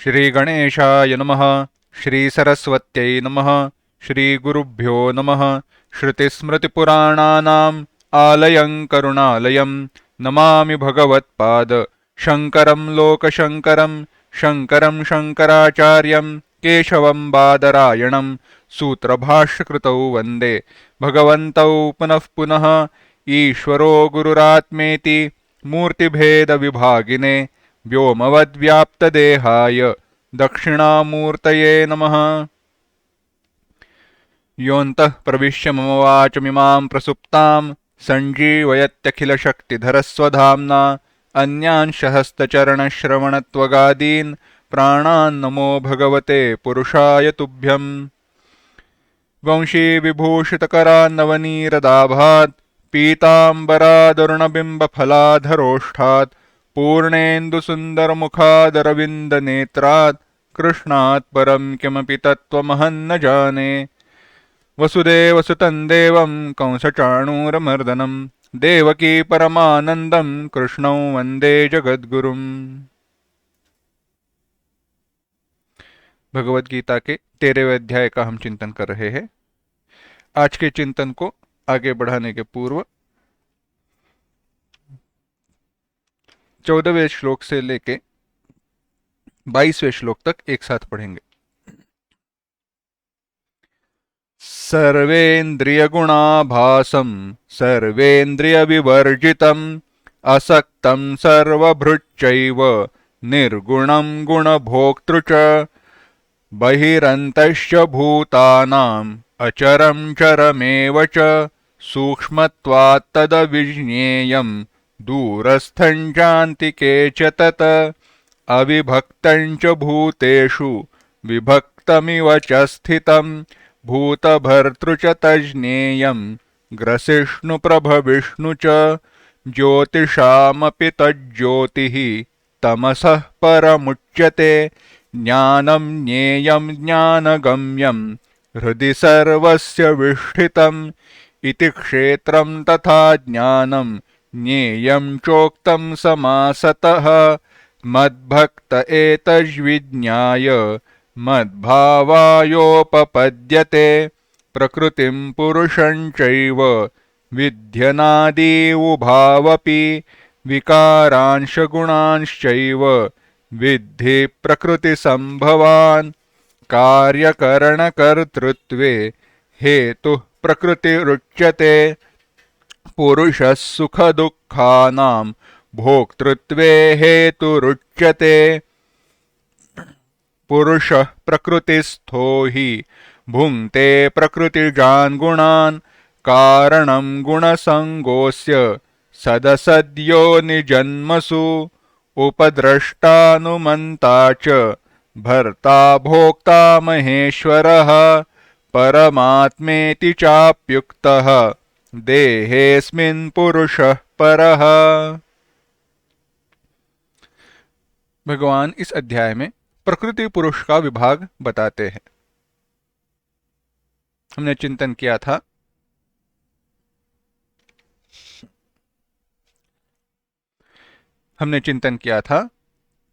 श्रीगणेशाय नमः। श्रीसरस्वत्यै नमः। श्रीगुरुभ्यो नमः। श्रुतिस्मृतिपुराणानाम् आलयं करुणालयं नमामि भगवत्पाद शङ्करं लोकशङ्करं शङ्करं शङ्कराचार्यं केशवं बादरायणं सूत्रभाष्यकृतौ वन्दे भगवन्तौ पुनः पुनः। ईश्वरो गुरुरात्मेति मूर्तिभेदविभागिने व्योमवद्व्याप्तदेहाय दक्षिणामूर्तये नमः। योऽन्तः प्रविश्य मम वाचमिमां प्रसुप्तां सञ्जीवयत्यखिलशक्तिधरस्वधाम्ना अन्यांशहस्तचरणश्रवणत्वगादीन् प्राणान् नमो भगवते पुरुषाय तुभ्यम्। वंशीविभूषितकरान्नवनीरदाभात् पीताम्बरादरुणबिम्बफलाधरोष्ठात् पूर्णेन्दुसुन्दरमुखादरविन्दनेत्रात् कृष्णात् परं किमपि तत्त्वमहं न जाने। वसुदेवसुतं देवं कंसचाणूरमर्दनं देवकी परमानन्दं कृष्णं वन्दे जगद्गुरुम्। भगवद गीता के 13वें अध्याय का हम चिंतन कर रहे हैं। आज के चिंतन को आगे बढ़ाने के पूर्व 14वें श्लोक से लेके 22वें श्लोक तक एक साथ पढ़ेंगे। सर्वेन्द्रियगुणाभासं सर्वेन्द्रियविवर्जितम् असक्तं सर्वभृच्चैव निर्गुणं गुणभोक्तृ च बहिरन्तश्च भूतानाम् अचरं चरमेव च सूक्ष्मत्वात् तदविज्ञेयं दूरस्थं चान्तिके च तत् अविभक्तं च भूतेषु विभक्तमिव च स्थितं भूतभर्तृ च तज्ज्ञेयं ग्रसिष्णुप्रभविष्णु च ज्योतिषामपि तज्ज्योतिः तमसः परमुच्यते ज्ञानं ज्ञेयं ज्ञानगम्यं हृदि सर्वस्य विष्ठितम् इति क्षेत्रं तथा ज्ञानं ज्ञेयं चोक्तं समासतः मद्भक्त एतज्विज्ञाय मद्भावायोपपद्यते प्रकृतिं पुरुषं चैव विध्यनादि उभावपि विकारांश गुणांश्चैव विद्धि प्रकृतिसंभवान् कार्यकरणकर्तृत्वे हेतुः प्रकृतिरुच्यते पुरुषः सुखदुःखानां भोक्तृत्वे हेतुरुच्यते पुरुषः प्रकृतिस्थो हि भुङ्क्ते प्रकृतिजान् गुणान् कारणं गुणसङ्गोऽस्य सदसद्यो निजन्मसु उपद्रष्टानुमन्ता च भर्ता भोक्ता महेश्वरः परमात्मेति चाप्युक्तः देहेऽस्मिन् पुरुषः परः। भगवान इस अध्याय में प्रकृति पुरुष का विभाग बताते हैं। हमने चिंतन किया था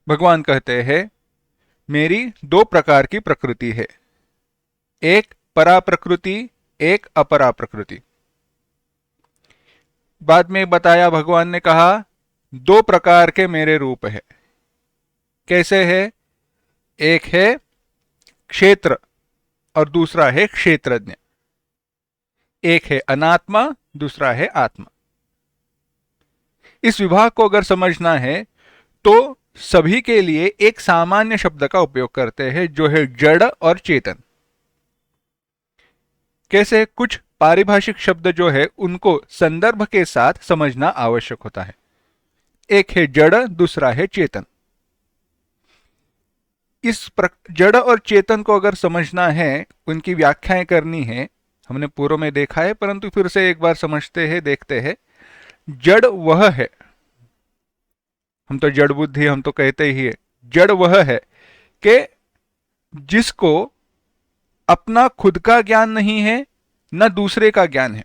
भगवान कहते हैं मेरी दो प्रकार की प्रकृति है, एक परा प्रकृति एक अपरा प्रकृति। बाद में बताया भगवान ने कहा दो प्रकार के मेरे रूप है। कैसे है? एक है क्षेत्र और दूसरा है क्षेत्रज्ञ। एक है अनात्मा, दूसरा है आत्मा। इस विभाग को अगर समझना है तो सभी के लिए एक सामान्य शब्द का उपयोग करते हैं जो है जड़ और चेतन। कैसे? कुछ पारिभाषिक शब्द जो है उनको संदर्भ के साथ समझना आवश्यक होता है। एक है जड़, दूसरा है चेतन। इस जड़ और चेतन को अगर समझना है, उनकी व्याख्याएं करनी है, हमने पूर्व में देखा है परंतु फिर से एक बार समझते हैं, देखते हैं। जड़ वह है, हम तो जड़ बुद्धि हम तो कहते ही है, जड़ वह है कि जिसको अपना खुद का ज्ञान नहीं है, न दूसरे का ज्ञान है,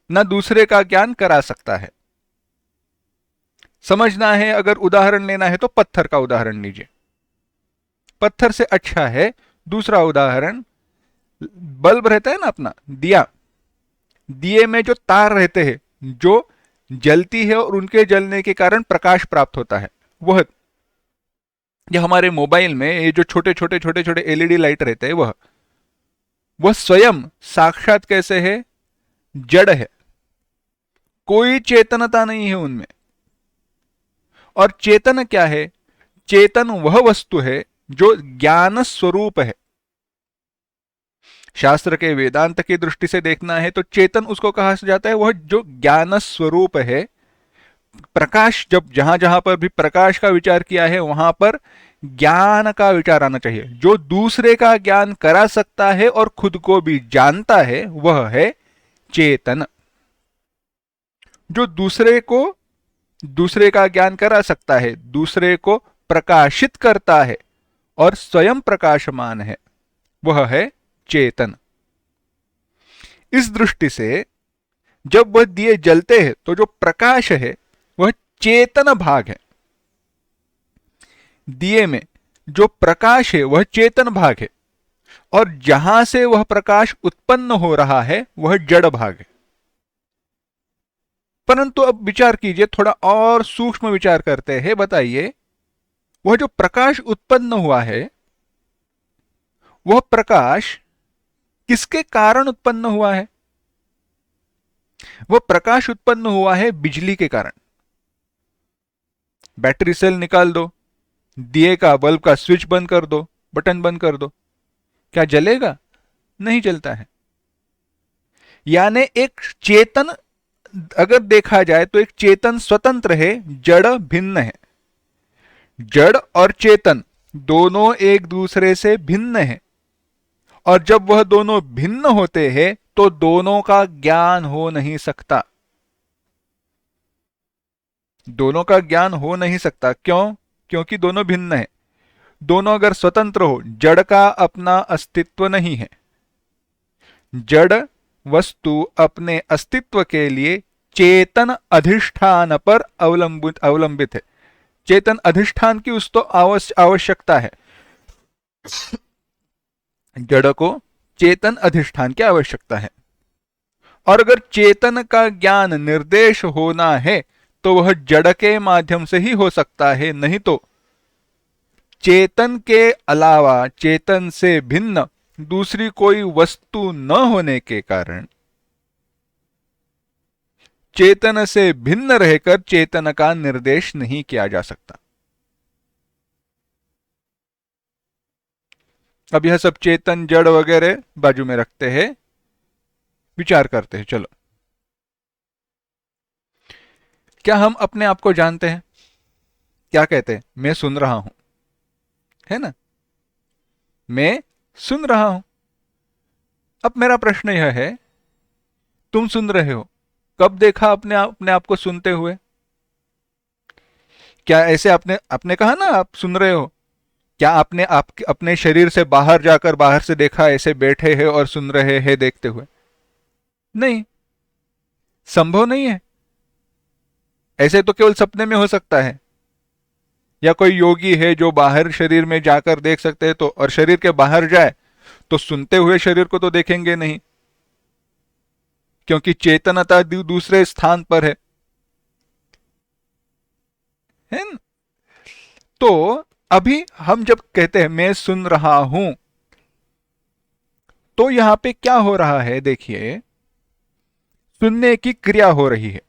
न दूसरे का ज्ञान करा सकता है। समझना है, अगर उदाहरण लेना है तो पत्थर का उदाहरण लीजिए। पत्थर से अच्छा है। दूसरा उदाहरण, बल्ब रहता है ना अपना दिया, दिए में जो तार रहते हैं जो जलती है और उनके जलने के कारण प्रकाश प्राप्त होता है, वह, या हमारे मोबाइल में ये जो छोटे छोटे छोटे छोटे एलईडी लाइट रहते हैं, वह स्वयं साक्षात कैसे है? जड़ है, कोई चेतनता नहीं है उनमें। और चेतन क्या है? चेतन वह वस्तु है जो ज्ञान स्वरूप है। शास्त्र के वेदांत की दृष्टि से देखना है तो चेतन उसको कहा जाता है, वह जो ज्ञान स्वरूप है। प्रकाश, जब जहां जहां पर भी प्रकाश का विचार किया है वहां पर ज्ञान का विचार आना चाहिए। जो दूसरे का ज्ञान करा सकता है और खुद को भी जानता है वह है चेतन। जो दूसरे का ज्ञान करा सकता है, दूसरे को प्रकाशित करता है और स्वयं प्रकाशमान है, वह है चेतन। इस दृष्टि से जब वह दिए जलते हैं तो जो प्रकाश है वह चेतन भाग है। दिए में जो प्रकाश है वह चेतन भाग है, और जहां से वह प्रकाश उत्पन्न हो रहा है वह जड़ भाग है। परंतु अब विचार कीजिए, थोड़ा और सूक्ष्म विचार करते हैं। बताइए, वह जो प्रकाश उत्पन्न हुआ है, वह प्रकाश किसके कारण उत्पन्न हुआ है? वह प्रकाश उत्पन्न हुआ है बिजली के कारण। बैटरी सेल निकाल दो, दिए का, बल्ब का स्विच बंद कर दो, बटन बंद कर दो, क्या जलेगा? नहीं जलता है। यानी एक चेतन, अगर देखा जाए तो एक चेतन स्वतंत्र है, जड़ भिन्न है। जड़ और चेतन दोनों एक दूसरे से भिन्न है, और जब वह दोनों भिन्न होते हैं तो दोनों का ज्ञान हो नहीं सकता। दोनों का ज्ञान हो नहीं सकता। क्यों? क्योंकि दोनों भिन्न है। दोनों अगर स्वतंत्र हो, जड़ का अपना अस्तित्व नहीं है। जड़ वस्तु अपने अस्तित्व के लिए चेतन अधिष्ठान पर अवलंबित है। चेतन अधिष्ठान की उस तो आवश्यकता है। जड़ को चेतन अधिष्ठान की आवश्यकता है। और अगर चेतन का ज्ञान निर्देश होना है तो वह जड़ के माध्यम से ही हो सकता है, नहीं तो चेतन के अलावा, चेतन से भिन्न दूसरी कोई वस्तु न होने के कारण चेतन से भिन्न रहकर चेतन का निर्देश नहीं किया जा सकता। अब यह सब चेतन, जड़ वगैरह बाजू में रखते हैं, विचार करते हैं। चलो, क्या हम अपने आप को जानते हैं? क्या कहते हैं? मैं सुन रहा हूं, है ना? मैं सुन रहा हूं। अब मेरा प्रश्न यह है, तुम सुन रहे हो, कब देखा अपने आप को सुनते हुए? क्या ऐसे आपने आपने कहा ना आप सुन रहे हो, क्या आपने अपने शरीर से बाहर जाकर बाहर से देखा ऐसे बैठे हैं और सुन रहे हैं देखते हुए? नहीं, संभव नहीं है। ऐसे तो केवल सपने में हो सकता है, या कोई योगी है जो बाहर शरीर में जाकर देख सकते हैं, तो और शरीर के बाहर जाए तो सुनते हुए शरीर को तो देखेंगे नहीं, क्योंकि चेतनता दूसरे स्थान पर है न? तो अभी हम जब कहते हैं मैं सुन रहा हूं, तो यहां पे क्या हो रहा है? देखिए, सुनने की क्रिया हो रही है।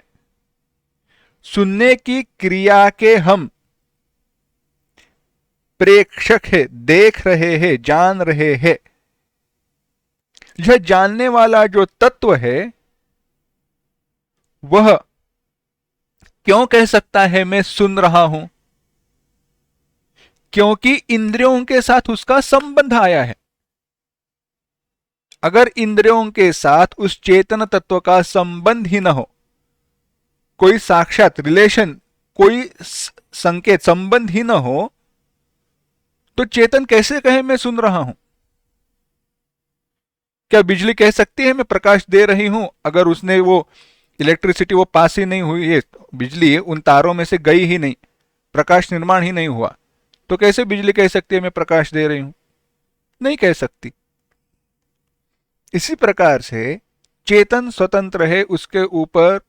सुनने की क्रिया के हम प्रेक्षक है, देख रहे हैं, जान रहे हैं। यह जानने वाला जो तत्व है वह क्यों कह सकता है मैं सुन रहा हूं? क्योंकि इंद्रियों के साथ उसका संबंध आया है। अगर इंद्रियों के साथ उस चेतन तत्व का संबंध ही न हो, कोई साक्षात रिलेशन, कोई संकेत, संबंध ही न हो, तो चेतन कैसे कहे मैं सुन रहा हूं? क्या बिजली कह सकती है मैं प्रकाश दे रही हूं, अगर उसने वो इलेक्ट्रिसिटी वो पास ही नहीं हुई है, बिजली उन तारों में से गई ही नहीं, प्रकाश निर्माण ही नहीं हुआ, तो कैसे बिजली कह सकती है मैं प्रकाश दे रही हूं? नहीं कह सकती। इसी प्रकार से चेतन स्वतंत्र है, उसके ऊपर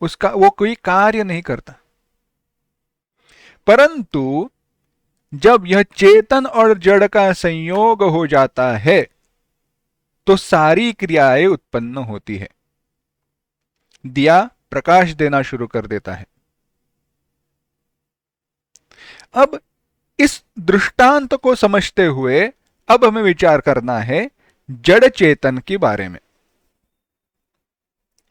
उसका वो कोई कार्य नहीं करता। परंतु जब यह चेतन और जड़ का संयोग हो जाता है तो सारी क्रियाएं उत्पन्न होती है। दिया प्रकाश देना शुरू कर देता है। अब इस दृष्टांत को समझते हुए अब हमें विचार करना है जड़ चेतन के बारे में।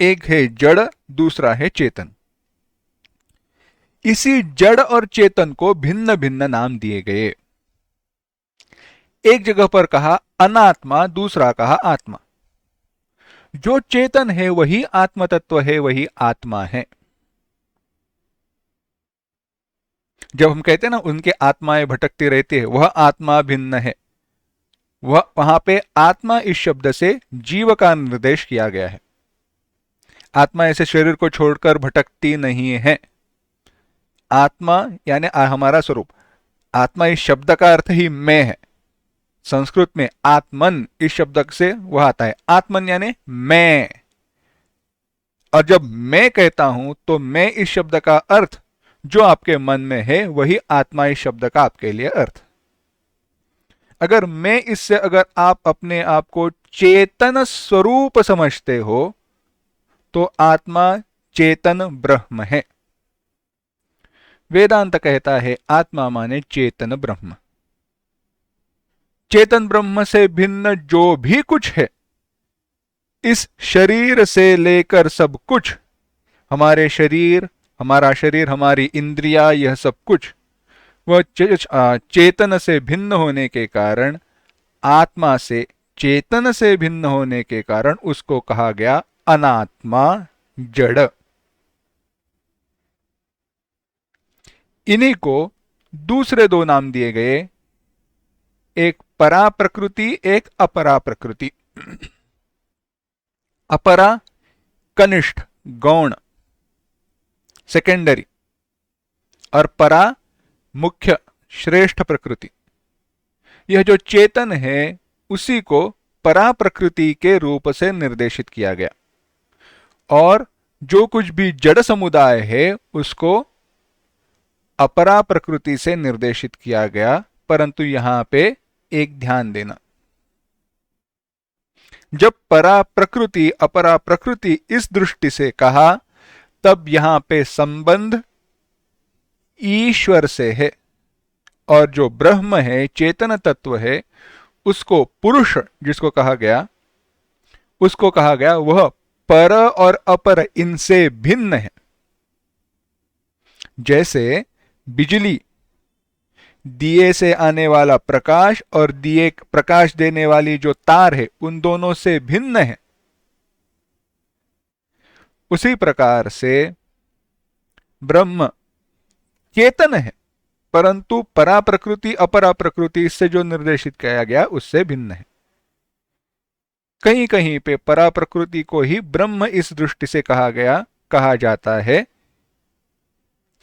एक है जड़, दूसरा है चेतन। इसी जड़ और चेतन को भिन्न भिन्न नाम दिए गए। एक जगह पर कहा अनात्मा, दूसरा कहा आत्मा। जो चेतन है वही आत्म तत्व है, वही आत्मा है। जब हम कहते हैं ना उनके आत्माएं भटकती रहती है, वह आत्मा भिन्न है। वह वहां पे आत्मा इस शब्द से जीव का निर्देश किया गया है। आत्मा ऐसे शरीर को छोड़कर भटकती नहीं है। आत्मा यानी हमारा स्वरूप। आत्मा इस शब्द का अर्थ ही मैं है। संस्कृत में आत्मन इस शब्द से वह आता है। आत्मन यानी मैं। और जब मैं कहता हूं तो मैं इस शब्द का अर्थ जो आपके मन में है वही आत्मा इस शब्द का आपके लिए अर्थ। अगर मैं इससे अगर आप अपने आप को चेतन स्वरूप समझते हो तो आत्मा चेतन ब्रह्म है। वेदांत कहता है आत्मा माने चेतन ब्रह्म। चेतन ब्रह्म से भिन्न जो भी कुछ है, इस शरीर से लेकर सब कुछ, हमारे शरीर, हमारा शरीर, हमारी इंद्रिया, यह सब कुछ वह चेतन से भिन्न होने के कारण, आत्मा से चेतन से भिन्न होने के कारण उसको कहा गया अनात्मा, जड़। इन्हीं को दूसरे दो नाम दिए गए, एक परा प्रकृति, एक अपरा प्रकृति। अपरा कनिष्ठ, गौण, सेकेंडरी, और परा मुख्य, श्रेष्ठ प्रकृति। यह जो चेतन है उसी को परा प्रकृति के रूप से निर्देशित किया गया, और जो कुछ भी जड़ समुदाय है उसको अपरा प्रकृति से निर्देशित किया गया। परंतु यहां पे एक ध्यान देना, जब परा प्रकृति अपरा प्रकृति इस दृष्टि से कहा तब यहां पे संबंध ईश्वर से है, और जो ब्रह्म है, चेतन तत्व है, उसको पुरुष जिसको कहा गया, उसको कहा गया वह पर और अपर इनसे भिन्न है। जैसे बिजली दिए से आने वाला प्रकाश और दिए प्रकाश देने वाली जो तार है उन दोनों से भिन्न है, उसी प्रकार से ब्रह्म चेतन है परंतु परा प्रकृति अपरा प्रकृति इससे जो निर्देशित किया गया उससे भिन्न है। कहीं कहीं पे परा प्रकृति को ही ब्रह्म इस दृष्टि से कहा जाता है।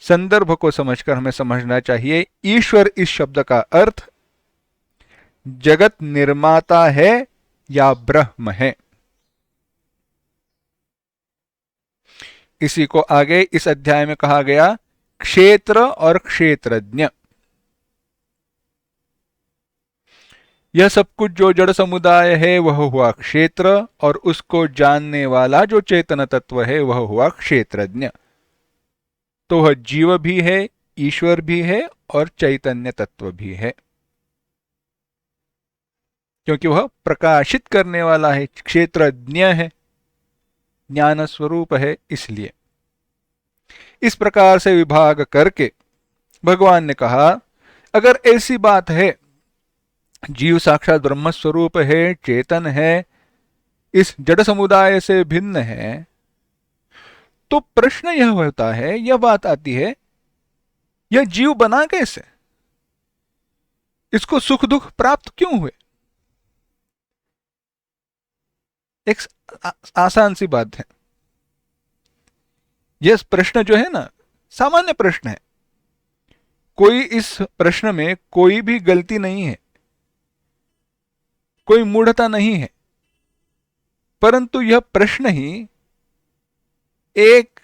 संदर्भ को समझकर हमें समझना चाहिए, ईश्वर इस शब्द का अर्थ जगत निर्माता है या ब्रह्म है। इसी को आगे इस अध्याय में कहा गया क्षेत्र और क्षेत्रज्ञ। यह सब कुछ जो जड़ समुदाय है वह हुआ क्षेत्र, और उसको जानने वाला जो चेतन तत्व है वह हुआ क्षेत्रज्ञ। तो वह जीव भी है, ईश्वर भी है और चैतन्य तत्व भी है, क्योंकि वह प्रकाशित करने वाला है, क्षेत्रज्ञ है, ज्ञान स्वरूप है। इसलिए इस प्रकार से विभाग करके भगवान ने कहा अगर ऐसी बात है, जीव साक्षात ब्रह्म स्वरूप है, चेतन है, इस जड़ समुदाय से भिन्न है, तो प्रश्न यह होता है, यह बात आती है, यह जीव बना कैसे, इसको सुख दुख प्राप्त क्यों हुए? एक आसान सी बात है। यह प्रश्न जो है ना, सामान्य प्रश्न है। कोई इस प्रश्न में कोई भी गलती नहीं है, कोई मूढ़ता नहीं है, परंतु यह प्रश्न ही एक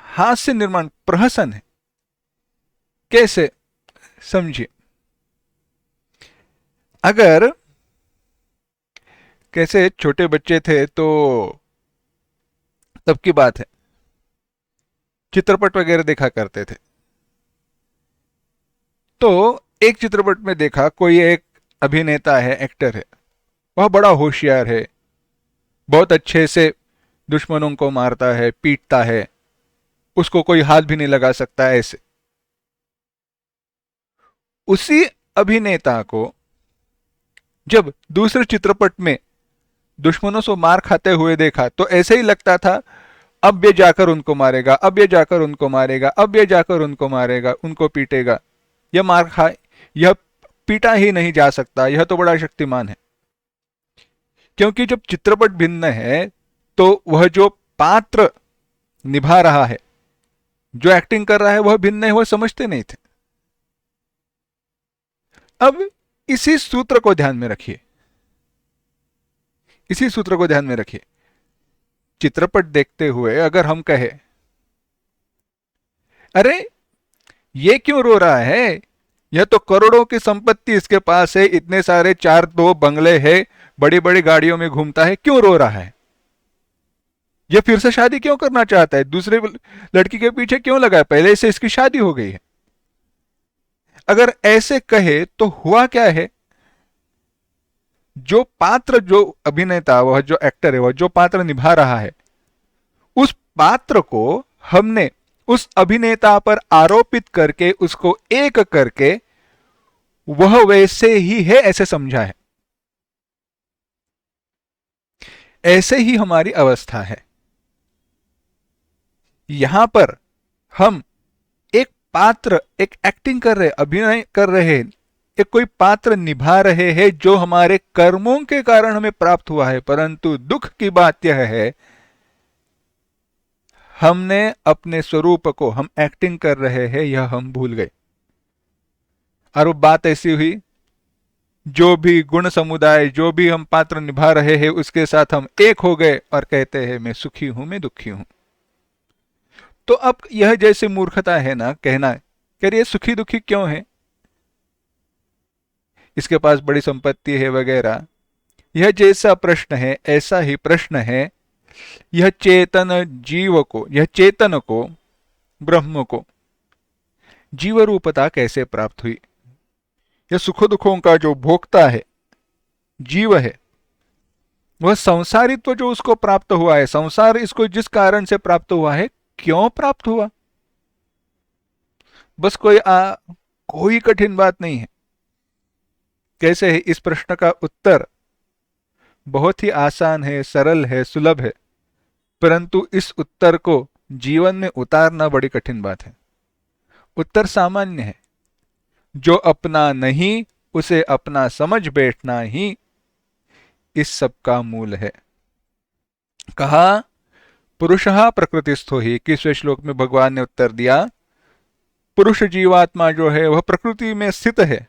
हास्य निर्माण, प्रहसन है। कैसे, समझिए। अगर कैसे छोटे बच्चे थे तो तब की बात है, चित्रपट वगैरह देखा करते थे। तो एक चित्रपट में देखा, कोई एक अभिनेता है, एक्टर है, वह बड़ा होशियार है, बहुत अच्छे से दुश्मनों को मारता है, पीटता है, उसको कोई हाथ भी नहीं लगा सकता, ऐसे। उसी अभिनेता को जब दूसरे चित्रपट में दुश्मनों से मार खाते हुए देखा तो ऐसे ही लगता था, अब ये जाकर उनको मारेगा, अब ये जाकर उनको मारेगा, अब ये जाकर उनको मारेगा, उनको पीटेगा। यह मार खा, यह पीटा ही नहीं जा सकता, यह तो बड़ा शक्तिमान है। क्योंकि जब चित्रपट भिन्न है तो वह जो पात्र निभा रहा है, जो एक्टिंग कर रहा है, वह भिन्न है, वह समझते नहीं थे। अब इसी सूत्र को ध्यान में रखिए, इसी सूत्र को ध्यान में रखिए। चित्रपट देखते हुए अगर हम कहे, अरे ये क्यों रो रहा है, यह तो करोड़ों की संपत्ति इसके पास है, इतने सारे 4-2 बंगले हैं, बड़ी बड़ी गाड़ियों में घूमता है, क्यों रो रहा है? यह फिर से शादी क्यों करना चाहता है? दूसरे लड़की के पीछे क्यों लगा है? पहले से इसकी शादी हो गई है। अगर ऐसे कहे तो हुआ क्या है, जो पात्र, जो अभिनेता, वह जो एक्टर है, वह जो पात्र निभा रहा है, उस पात्र को हमने उस अभिनेता पर आरोपित करके, उसको एक करके वह वैसे ही है ऐसे समझा है। ऐसे ही हमारी अवस्था है। यहां पर हम एक पात्र, एक एक्टिंग कर रहे, अभिनय कर रहे, एक कोई पात्र निभा रहे हैं जो हमारे कर्मों के कारण हमें प्राप्त हुआ है। परंतु दुख की बात यह है, हमने अपने स्वरूप को, हम एक्टिंग कर रहे हैं, यह हम भूल गए। और वो बात ऐसी हुई, जो भी गुण समुदाय, जो भी हम पात्र निभा रहे हैं, उसके साथ हम एक हो गए और कहते हैं मैं सुखी हूं, मैं दुखी हूं। तो अब यह जैसे मूर्खता है ना कहना, कह रही है सुखी दुखी क्यों है, इसके पास बड़ी संपत्ति है वगैरह। यह जैसा प्रश्न है ऐसा ही प्रश्न है यह चेतन जीव को, यह चेतन को, ब्रह्म को जीव रूपता कैसे प्राप्त हुई। यह सुख दुखों का जो भोक्ता है, जीव है, वह संसारित्व जो उसको प्राप्त हुआ है, संसार इसको जिस कारण से प्राप्त हुआ है, क्यों प्राप्त हुआ, बस कोई कठिन बात नहीं है। कैसे है, इस प्रश्न का उत्तर बहुत ही आसान है, सरल है, सुलभ है, परंतु इस उत्तर को जीवन में उतारना बड़ी कठिन बात है। उत्तर सामान्य है, जो अपना नहीं उसे अपना समझ बैठना ही इस सब का मूल है। कहा पुरुषः प्रकृतिस्थो ही, 21वें श्लोक में भगवान ने उत्तर दिया, पुरुष जीवात्मा जो है वह प्रकृति में स्थित है,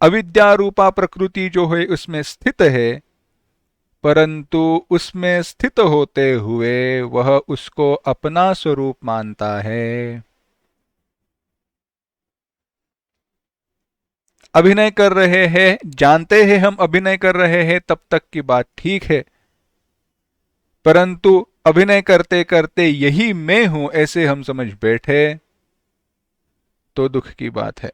अविद्या रूपा प्रकृति जो है उसमें स्थित है, परंतु उसमें स्थित होते हुए वह उसको अपना स्वरूप मानता है। अभिनय कर रहे हैं, जानते हैं हम अभिनय कर रहे हैं, तब तक की बात ठीक है, परंतु अभिनय करते करते यही मैं हूं ऐसे हम समझ बैठे तो दुख की बात है।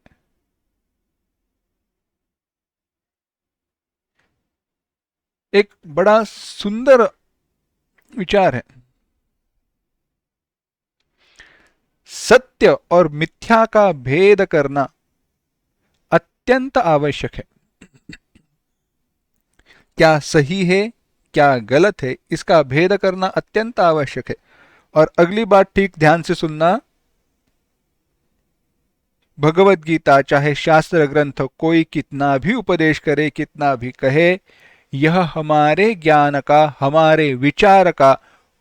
एक बड़ा सुंदर विचार है, सत्य और मिथ्या का भेद करना अत्यंत आवश्यक है। क्या सही है, क्या गलत है, इसका भेद करना अत्यंत आवश्यक है। और अगली बात ठीक ध्यान से सुनना, भगवत गीता चाहे शास्त्र ग्रंथ कोई कितना भी उपदेश करे, कितना भी कहे, यह हमारे ज्ञान का, हमारे विचार का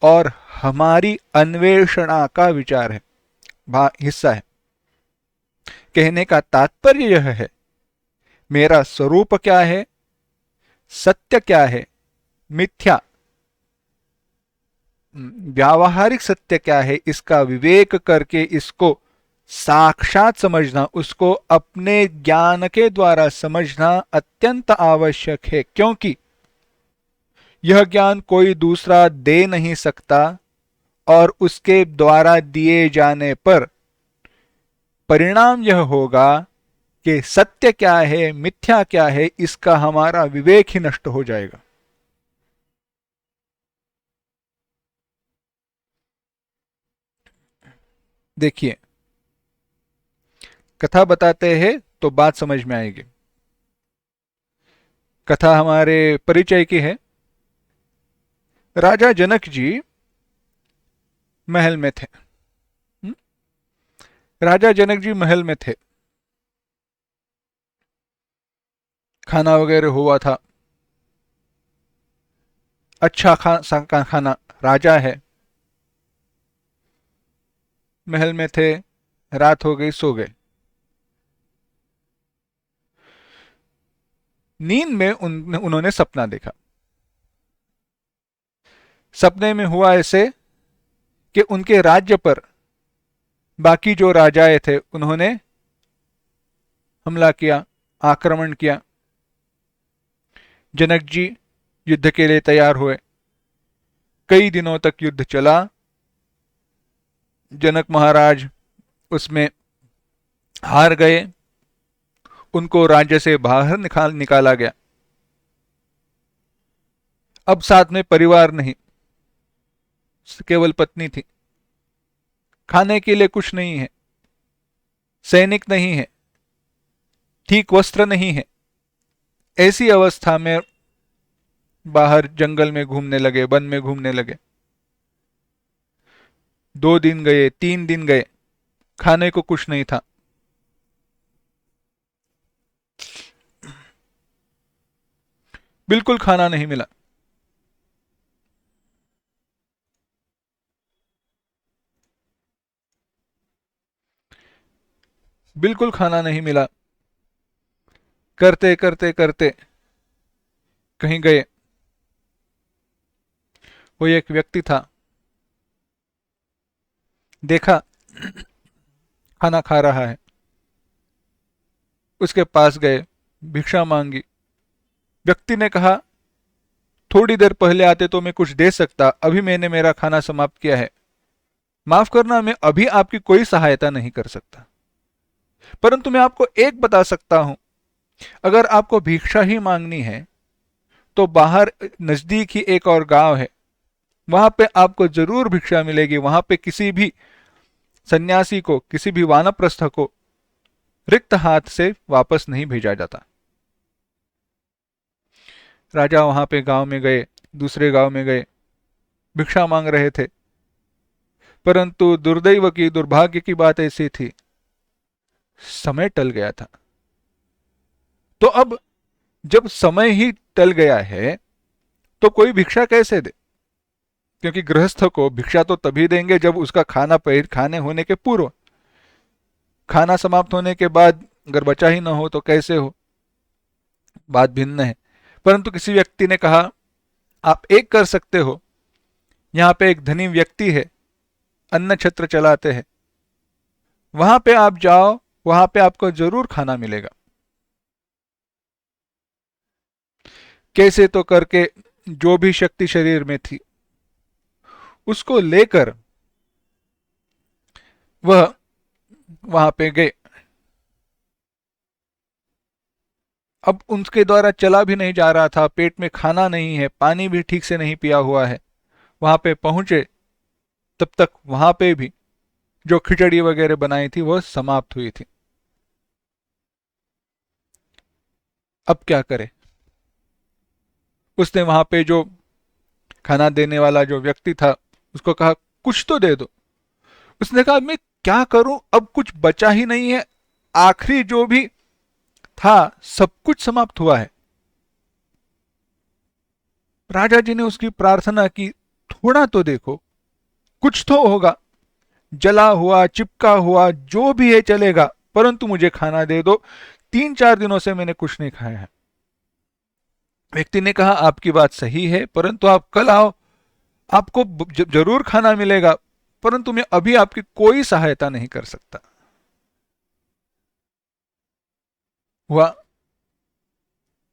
और हमारी अन्वेषणा का विचार है, हिस्सा है। कहने का तात्पर्य यह है, मेरा स्वरूप क्या है, सत्य क्या है, मिथ्या व्यावहारिक सत्य क्या है, इसका विवेक करके इसको साक्षात समझना, उसको अपने ज्ञान के द्वारा समझना अत्यंत आवश्यक है। क्योंकि यह ज्ञान कोई दूसरा दे नहीं सकता और उसके द्वारा दिए जाने पर परिणाम यह होगा कि सत्य क्या है, मिथ्या क्या है, इसका हमारा विवेक ही नष्ट हो जाएगा। देखिए, कथा बताते हैं तो बात समझ में आएगी। कथा हमारे परिचय की है। राजा जनक जी महल में थे। राजा जनक जी महल में थे, खाना वगैरह हुआ था, अच्छा खाना, राजा है, महल में थे, रात हो गई, सो गए। नींद में उन्होंने सपना देखा। सपने में हुआ ऐसे कि उनके राज्य पर बाकी जो राजाए थे उन्होंने हमला किया, आक्रमण किया। जनक जी युद्ध के लिए तैयार हुए। कई दिनों तक युद्ध चला। जनक महाराज उसमें हार गए, उनको राज्य से बाहर निकाला गया। अब साथ में परिवार नहीं, केवल पत्नी थी। खाने के लिए कुछ नहीं है, सैनिक नहीं है, ठीक वस्त्र नहीं है। ऐसी अवस्था में बाहर जंगल में घूमने लगे, वन में घूमने लगे। 2 दिन गए, 3 दिन गए, खाने को कुछ नहीं था। बिल्कुल खाना नहीं मिला। बिल्कुल खाना नहीं मिला। करते करते करते कहीं गए। वो एक व्यक्ति था, देखा खाना खा रहा है, उसके पास गए, भिक्षा मांगी। व्यक्ति ने कहा, थोड़ी देर पहले आते तो मैं कुछ दे सकता, अभी मैंने मेरा खाना समाप्त किया है, माफ करना, मैं अभी आपकी कोई सहायता नहीं कर सकता। परंतु मैं आपको एक बता सकता हूं, अगर आपको भिक्षा ही मांगनी है तो बाहर नजदीक ही एक और गांव है, वहां पे आपको जरूर भिक्षा मिलेगी। वहां पे किसी भी सन्यासी को, किसी भी वानप्रस्थ को रिक्त हाथ से वापस नहीं भेजा जाता। राजा वहां पे गांव में गए, दूसरे गांव में गए, भिक्षा मांग रहे थे। परंतु दुर्दैव की, दुर्भाग्य की बात ऐसी थी, समय टल गया था। तो अब जब समय ही टल गया है तो कोई भिक्षा कैसे दे? क्योंकि गृहस्थ को भिक्षा तो तभी देंगे जब उसका खाने होने के पूर्व। खाना समाप्त होने के बाद अगर बचा ही ना हो तो कैसे हो, बात भिन्न है। परंतु किसी व्यक्ति ने कहा, आप एक कर सकते हो, यहां पे एक धनी व्यक्ति है, अन्न छत्र चलाते हैं, वहां पे आप जाओ, वहां पे आपको जरूर खाना मिलेगा। कैसे तो करके जो भी शक्ति शरीर में थी उसको लेकर वह वहां पे गए। अब उनके द्वारा चला भी नहीं जा रहा था, पेट में खाना नहीं है, पानी भी ठीक से नहीं पिया हुआ है। वहां पे पहुंचे, तब तक वहां पे भी जो खिचड़ी वगैरह बनाई थी वह समाप्त हुई थी। अब क्या करे? उसने वहां पे जो खाना देने वाला जो व्यक्ति था उसको कहा, कुछ तो दे दो। उसने कहा, मैं क्या करूं, अब कुछ बचा ही नहीं है, आखिरी जो भी था सब कुछ समाप्त हुआ है। राजा जी ने उसकी प्रार्थना की, थोड़ा तो देखो। कुछ तो होगा, जला हुआ चिपका हुआ जो भी है चलेगा, परंतु मुझे खाना दे दो, 3-4 दिनों से मैंने कुछ नहीं खाया है। व्यक्ति ने कहा आपकी बात सही है, परंतु आप कल आओ, आपको जरूर खाना मिलेगा, परंतु मैं अभी आपकी कोई सहायता नहीं कर सकता। हुआ,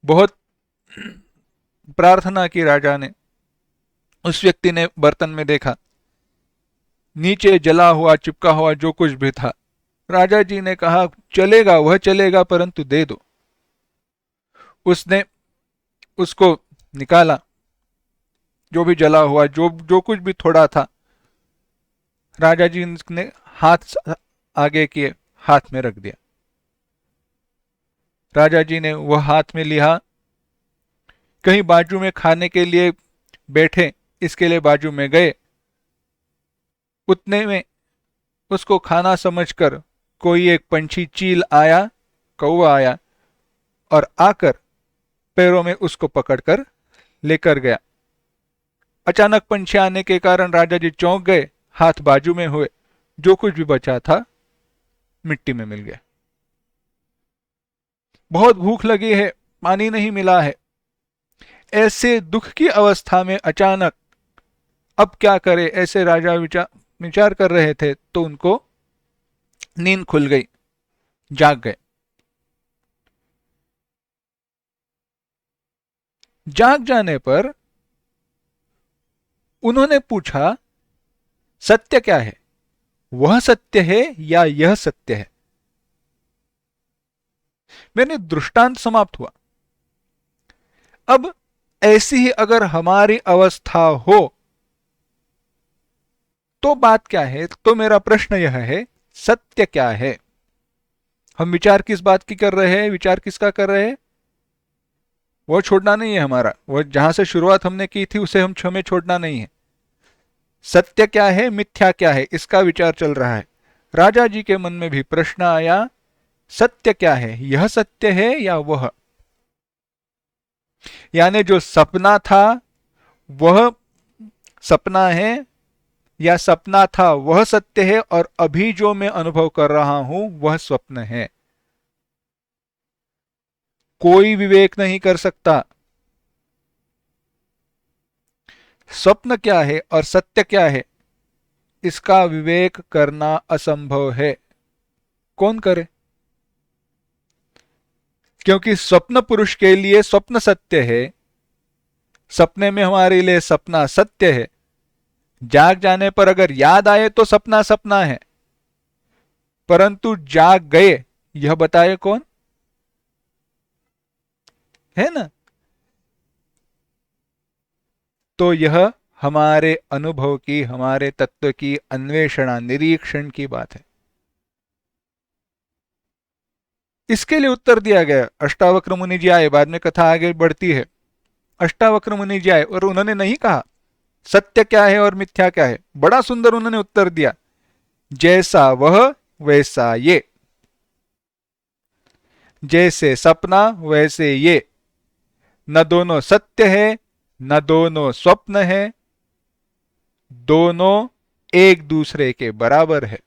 बहुत प्रार्थना की राजा ने। उस व्यक्ति ने बर्तन में देखा, नीचे जला हुआ चिपका हुआ जो कुछ भी था। राजा जी ने कहा चलेगा, वह चलेगा, परंतु दे दो। उसने उसको निकाला, जो भी जला हुआ जो जो कुछ भी थोड़ा था। राजा जी ने हाथ आगे किए, हाथ में रख दिया। राजा जी ने वह हाथ में लिया, कहीं बाजू में खाने के लिए बैठे, इसके लिए बाजू में गए। उतने में उसको खाना समझकर कोई एक पंछी चील आया, कौवा आया और आकर पैरों में उसको पकड़कर लेकर गया। अचानक पंछी आने के कारण राजा जी चौंक गए, हाथ बाजू में हुए, जो कुछ भी बचा था मिट्टी में मिल गया। बहुत भूख लगी है, पानी नहीं मिला है। ऐसे दुख की अवस्था में अचानक अब क्या करे, ऐसे राजा विचार कर रहे थे तो उनको नींद खुल गई, जाग गए। जाग जाने पर उन्होंने पूछा सत्य क्या है, वह सत्य है या यह सत्य है। मैंने दृष्टांत समाप्त हुआ। अब ऐसी ही अगर हमारी अवस्था हो तो बात क्या है, तो मेरा प्रश्न यह है सत्य क्या है। हम विचार किस बात की कर रहे हैं, विचार किसका कर रहे हैं, वो छोड़ना नहीं है हमारा, वो जहां से शुरुआत हमने की थी उसे हमें छोड़ना नहीं है। सत्य क्या है, मिथ्या क्या है, इसका विचार चल रहा है। राजा जी के मन में भी प्रश्न आया, सत्य क्या है, यह सत्य है या वह। यानी जो सपना था वह सपना है या सपना था वह सत्य है और अभी जो मैं अनुभव कर रहा हूं वह स्वप्न है। कोई विवेक नहीं कर सकता स्वप्न क्या है और सत्य क्या है, इसका विवेक करना असंभव है। कौन करे, क्योंकि स्वप्न पुरुष के लिए स्वप्न सत्य है, सपने में हमारे लिए सपना सत्य है। जाग जाने पर अगर याद आए तो सपना सपना है, परंतु जाग गए यह बताए कौन, है ना। तो यह हमारे अनुभव की, हमारे तत्व की अन्वेषणा, निरीक्षण की बात है। इसके लिए उत्तर दिया गया। अष्टावक्र मुनि जी आए, बाद में कथा आगे बढ़ती है। अष्टावक्र मुनि जी आए और उन्होंने नहीं कहा सत्य क्या है और मिथ्या क्या है, बड़ा सुंदर उन्होंने उत्तर दिया, जैसा वह वैसा ये, जैसे सपना वैसे ये, न दोनों सत्य है न दोनों स्वप्न है, दोनों एक दूसरे के बराबर है,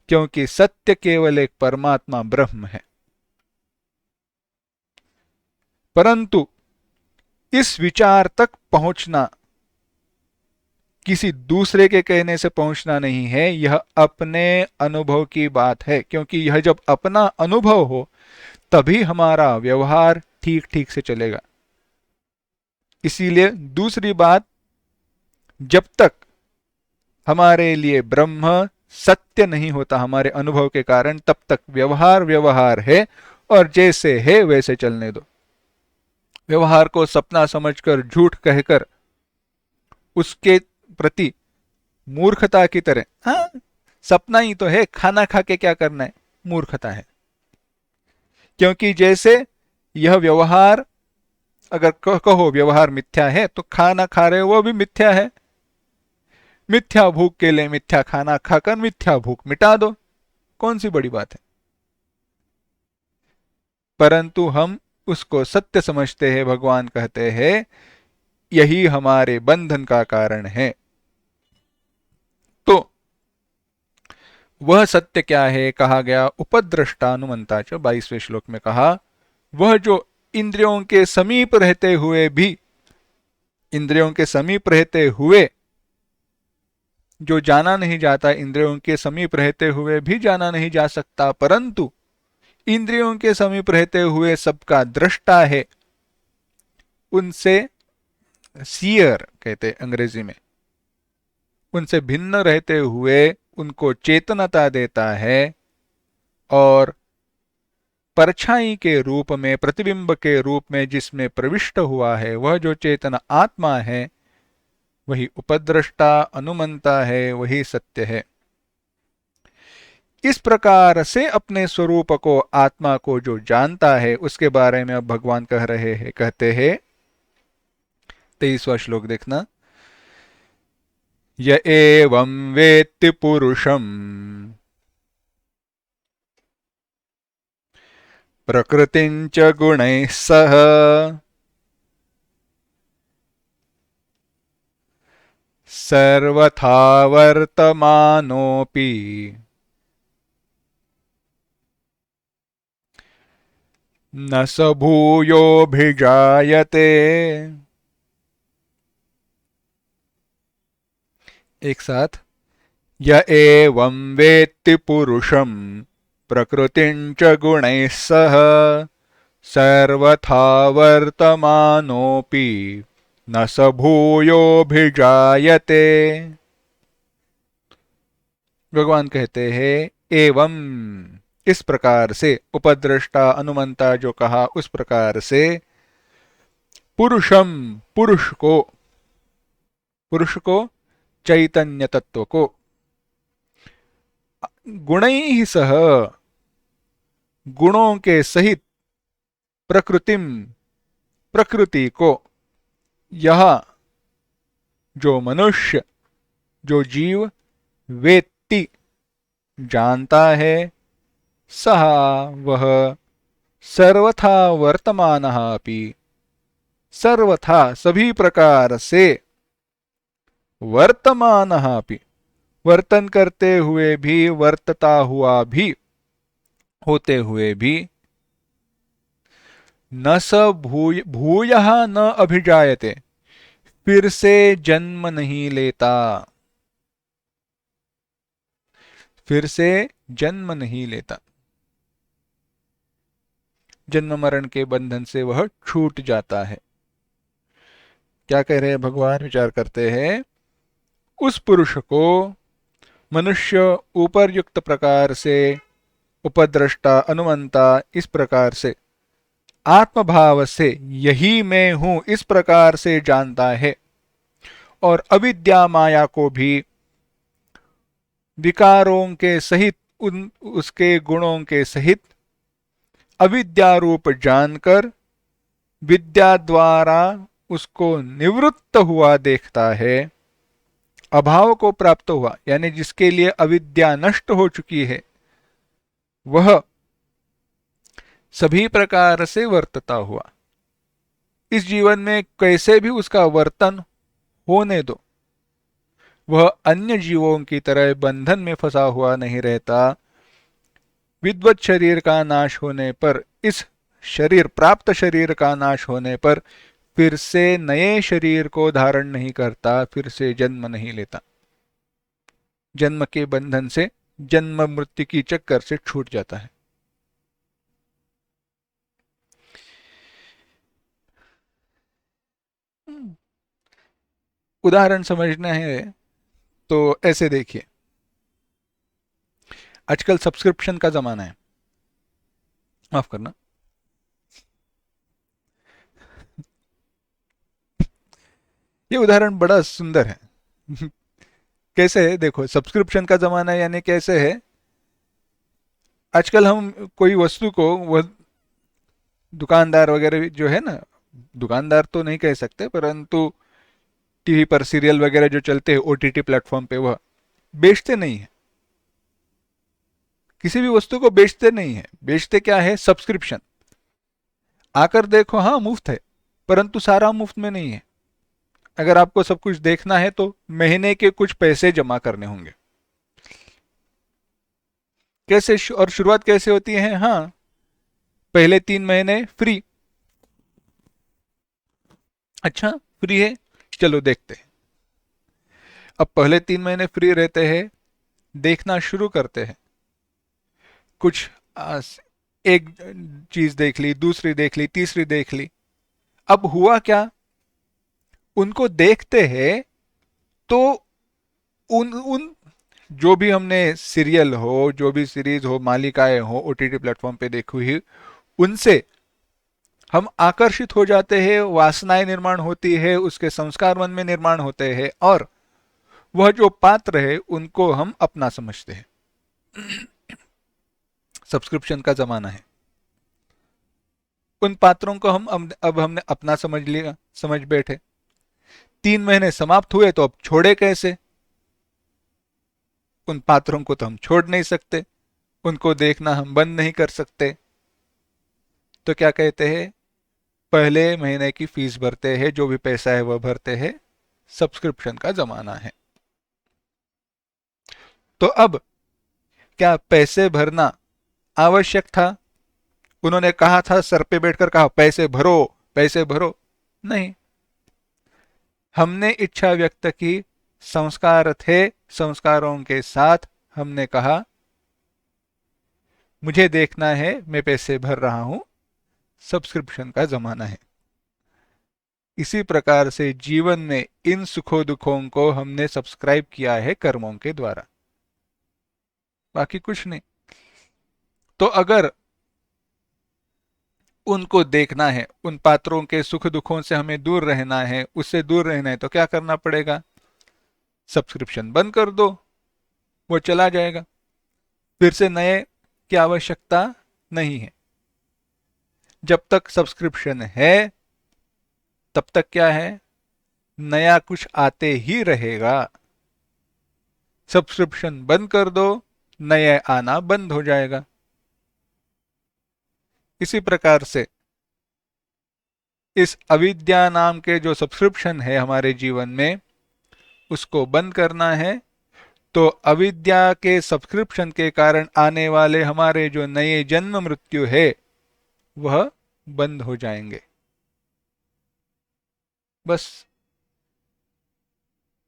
क्योंकि सत्य केवल एक परमात्मा ब्रह्म है। परंतु इस विचार तक पहुंचना किसी दूसरे के कहने से पहुंचना नहीं है, यह अपने अनुभव की बात है। क्योंकि यह जब अपना अनुभव हो तभी हमारा व्यवहार ठीक ठीक से चलेगा। इसीलिए दूसरी बात, जब तक हमारे लिए ब्रह्म सत्य नहीं होता हमारे अनुभव के कारण, तब तक व्यवहार व्यवहार है और जैसे है वैसे चलने दो। व्यवहार को सपना समझकर, झूठ कहकर उसके प्रति मूर्खता की तरह, हाँ सपना ही तो है, खाना खा के क्या करना है, मूर्खता है। क्योंकि जैसे यह व्यवहार, अगर कहो व्यवहार मिथ्या है तो खाना खा रहे हो वो भी मिथ्या है। मिथ्या भूख के लिए मिथ्या खाना खाकर मिथ्या भूख मिटा दो, कौन सी बड़ी बात है। परंतु हम उसको सत्य समझते हैं। भगवान कहते हैं यही हमारे बंधन का कारण है। वह सत्य क्या है कहा गया, उपद्रष्टानुमंता च 22वें श्लोक में कहा, वह जो इंद्रियों के समीप रहते हुए भी, इंद्रियों के समीप रहते हुए जो जाना नहीं जाता, इंद्रियों के समीप रहते हुए भी जाना नहीं जा सकता, परंतु इंद्रियों के समीप रहते हुए सबका दृष्टा है, उनसे सीयर कहते अंग्रेजी में, उनसे भिन्न रहते हुए उनको चेतनता देता है और परछाई के रूप में, प्रतिबिंब के रूप में जिसमें प्रविष्ट हुआ है, वह जो चेतन आत्मा है, वही उपद्रष्टा अनुमंता है, वही सत्य है। इस प्रकार से अपने स्वरूप को, आत्मा को जो जानता है, उसके बारे में अब भगवान कह रहे हैं, कहते हैं 23वां श्लोक देखना, य एवं वेत्ति पुरुषम प्रकृतिं च गुणैः सह सर्वथा वर्तमानोऽपि न स भूयोऽभिजायते। एक साथ, य एवं वेत्ति पुरुषं प्रकृतिं च गुणैः सह सर्वथा वर्तमानोऽपि न स भूयोऽभिजायते। भगवान कहते हैं एवं, इस प्रकार से, उपद्रष्टा अनुमंता जो कहा उस प्रकार से, पुरुषम, पुरुष को चैतन्य तत्व को, गुणैः सह, गुणों के सहित, प्रकृतिम, प्रकृति को, यह जो मनुष्य, जो जीव, वेत्ति जानता है, सह वह, सर्वथा वर्तमानः अपि, सर्वथा सभी प्रकार से, वर्तमानः अपि वर्तन करते हुए भी, वर्तता हुआ भी, होते हुए भी, न स भूयः न अभिजायते, फिर से जन्म नहीं लेता, फिर से जन्म नहीं लेता, जन्म मरण के बंधन से वह छूट जाता है। क्या कह रहे हैं भगवान, विचार करते हैं, उस पुरुष को मनुष्य ऊपरयुक्त प्रकार से, उपद्रष्टा अनुमंता इस प्रकार से, आत्मभाव से यही मैं हूं इस प्रकार से जानता है, और अविद्या माया को भी विकारों के सहित, उसके गुणों के सहित अविद्या रूप जानकर विद्या द्वारा उसको निवृत्त हुआ देखता है, अभाव को प्राप्त हुआ, यानी जिसके लिए अविद्या नष्ट हो चुकी है, वह सभी प्रकार से वर्तता हुआ। इस जीवन में कैसे भी उसका वर्तन होने दो, वह अन्य जीवों की तरह बंधन में फंसा हुआ नहीं रहता। विद्वत शरीर का नाश होने पर, इस शरीर, प्राप्त शरीर का नाश होने पर फिर से नए शरीर को धारण नहीं करता, फिर से जन्म नहीं लेता, जन्म के बंधन से, जन्म मृत्यु की चक्कर से छूट जाता है। उदाहरण समझना है तो ऐसे देखिए, आजकल सब्सक्रिप्शन का जमाना है, माफ करना, ये उदाहरण बड़ा सुंदर है। कैसे है देखो, सब्सक्रिप्शन का जमाना है, यानी कैसे है, आजकल हम कोई वस्तु को, वह दुकानदार वगैरह जो है ना, दुकानदार तो नहीं कह सकते, परंतु टीवी पर सीरियल वगैरह जो चलते हैं ओटीटी प्लेटफॉर्म पे, वह बेचते नहीं है, किसी भी वस्तु को बेचते नहीं है। बेचते क्या है, सब्सक्रिप्शन। आकर देखो, हाँ मुफ्त है, परंतु सारा मुफ्त में नहीं है। अगर आपको सब कुछ देखना है तो महीने के कुछ पैसे जमा करने होंगे। कैसे और शुरुआत कैसे होती है? हाँ, पहले 3 महीने फ्री। अच्छा, फ्री है, चलो देखते हैं। अब पहले 3 महीने फ्री रहते हैं, देखना शुरू करते हैं। कुछ एक चीज देख ली, दूसरी देख ली, तीसरी देख ली। अब हुआ क्या, उनको देखते हैं तो उन उन जो भी हमने सीरियल हो, जो भी सीरीज हो, मालिकाएं हो ओटीटी प्लेटफॉर्म पे देखी हुई, उनसे हम आकर्षित हो जाते हैं, वासनाएं निर्माण होती है, उसके संस्कार मन में निर्माण होते हैं, और वह जो पात्र है उनको हम अपना समझते हैं। सब्सक्रिप्शन का जमाना है। उन पात्रों को हम अब हमने अपना समझ लिया, समझ बैठे। 3 महीने समाप्त हुए तो अब छोड़े कैसे? उन पात्रों को तो हम छोड़ नहीं सकते, उनको देखना हम बंद नहीं कर सकते। तो क्या कहते हैं, पहले महीने की फीस भरते हैं, जो भी पैसा है वह भरते हैं। सब्सक्रिप्शन का जमाना है। तो अब क्या पैसे भरना आवश्यक था? उन्होंने कहा था, सर पे बैठकर कहा पैसे भरो, पैसे भरो। नहीं, हमने इच्छा व्यक्त की, संस्कार थे, संस्कारों के साथ हमने कहा मुझे देखना है, मैं पैसे भर रहा हूं। सब्सक्रिप्शन का जमाना है। इसी प्रकार से जीवन में इन सुखों दुखों को हमने सब्सक्राइब किया है कर्मों के द्वारा, बाकी कुछ नहीं। तो अगर उनको देखना है, उन पात्रों के सुख दुखों से हमें दूर रहना है, उससे दूर रहना है, तो क्या करना पड़ेगा? सब्सक्रिप्शन बंद कर दो, वो चला जाएगा। फिर से नए की आवश्यकता नहीं है। जब तक सब्सक्रिप्शन है तब तक क्या है, नया कुछ आते ही रहेगा। सब्सक्रिप्शन बंद कर दो, नया आना बंद हो जाएगा। इसी प्रकार से इस अविद्या नाम के जो सब्सक्रिप्शन है हमारे जीवन में, उसको बंद करना है। तो अविद्या के सब्सक्रिप्शन के कारण आने वाले हमारे जो नए जन्म मृत्यु है वह बंद हो जाएंगे। बस,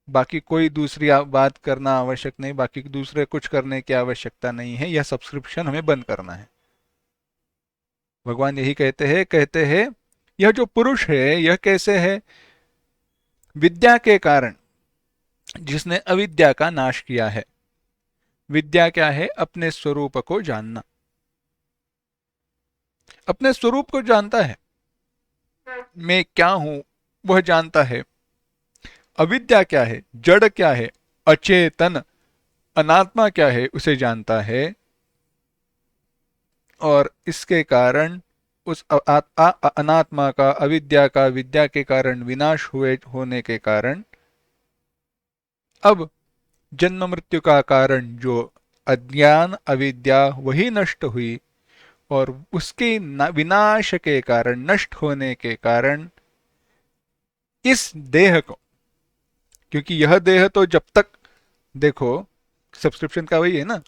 बाकी कोई दूसरी बात करना आवश्यक नहीं, बाकी दूसरे कुछ करने की आवश्यकता नहीं है। यह सब्सक्रिप्शन हमें बंद करना है। भगवान यही कहते हैं यह जो पुरुष है यह कैसे है? विद्या के कारण, जिसने अविद्या का नाश किया है। विद्या क्या है? अपने स्वरूप को जानना। अपने स्वरूप को जानता है, मैं क्या हूं वह जानता है। अविद्या क्या है? जड़ क्या है? अचेतन अनात्मा क्या है उसे जानता है। और इसके कारण उस अनात्मा का, अविद्या का, विद्या के कारण विनाश हुए होने के कारण अब जन्म मृत्यु का कारण जो अज्ञान अविद्या वही नष्ट हुई, और उसके विनाश के कारण, नष्ट होने के कारण इस देह को, क्योंकि यह देह तो जब तक, देखो सब्सक्रिप्शन का वही है ना,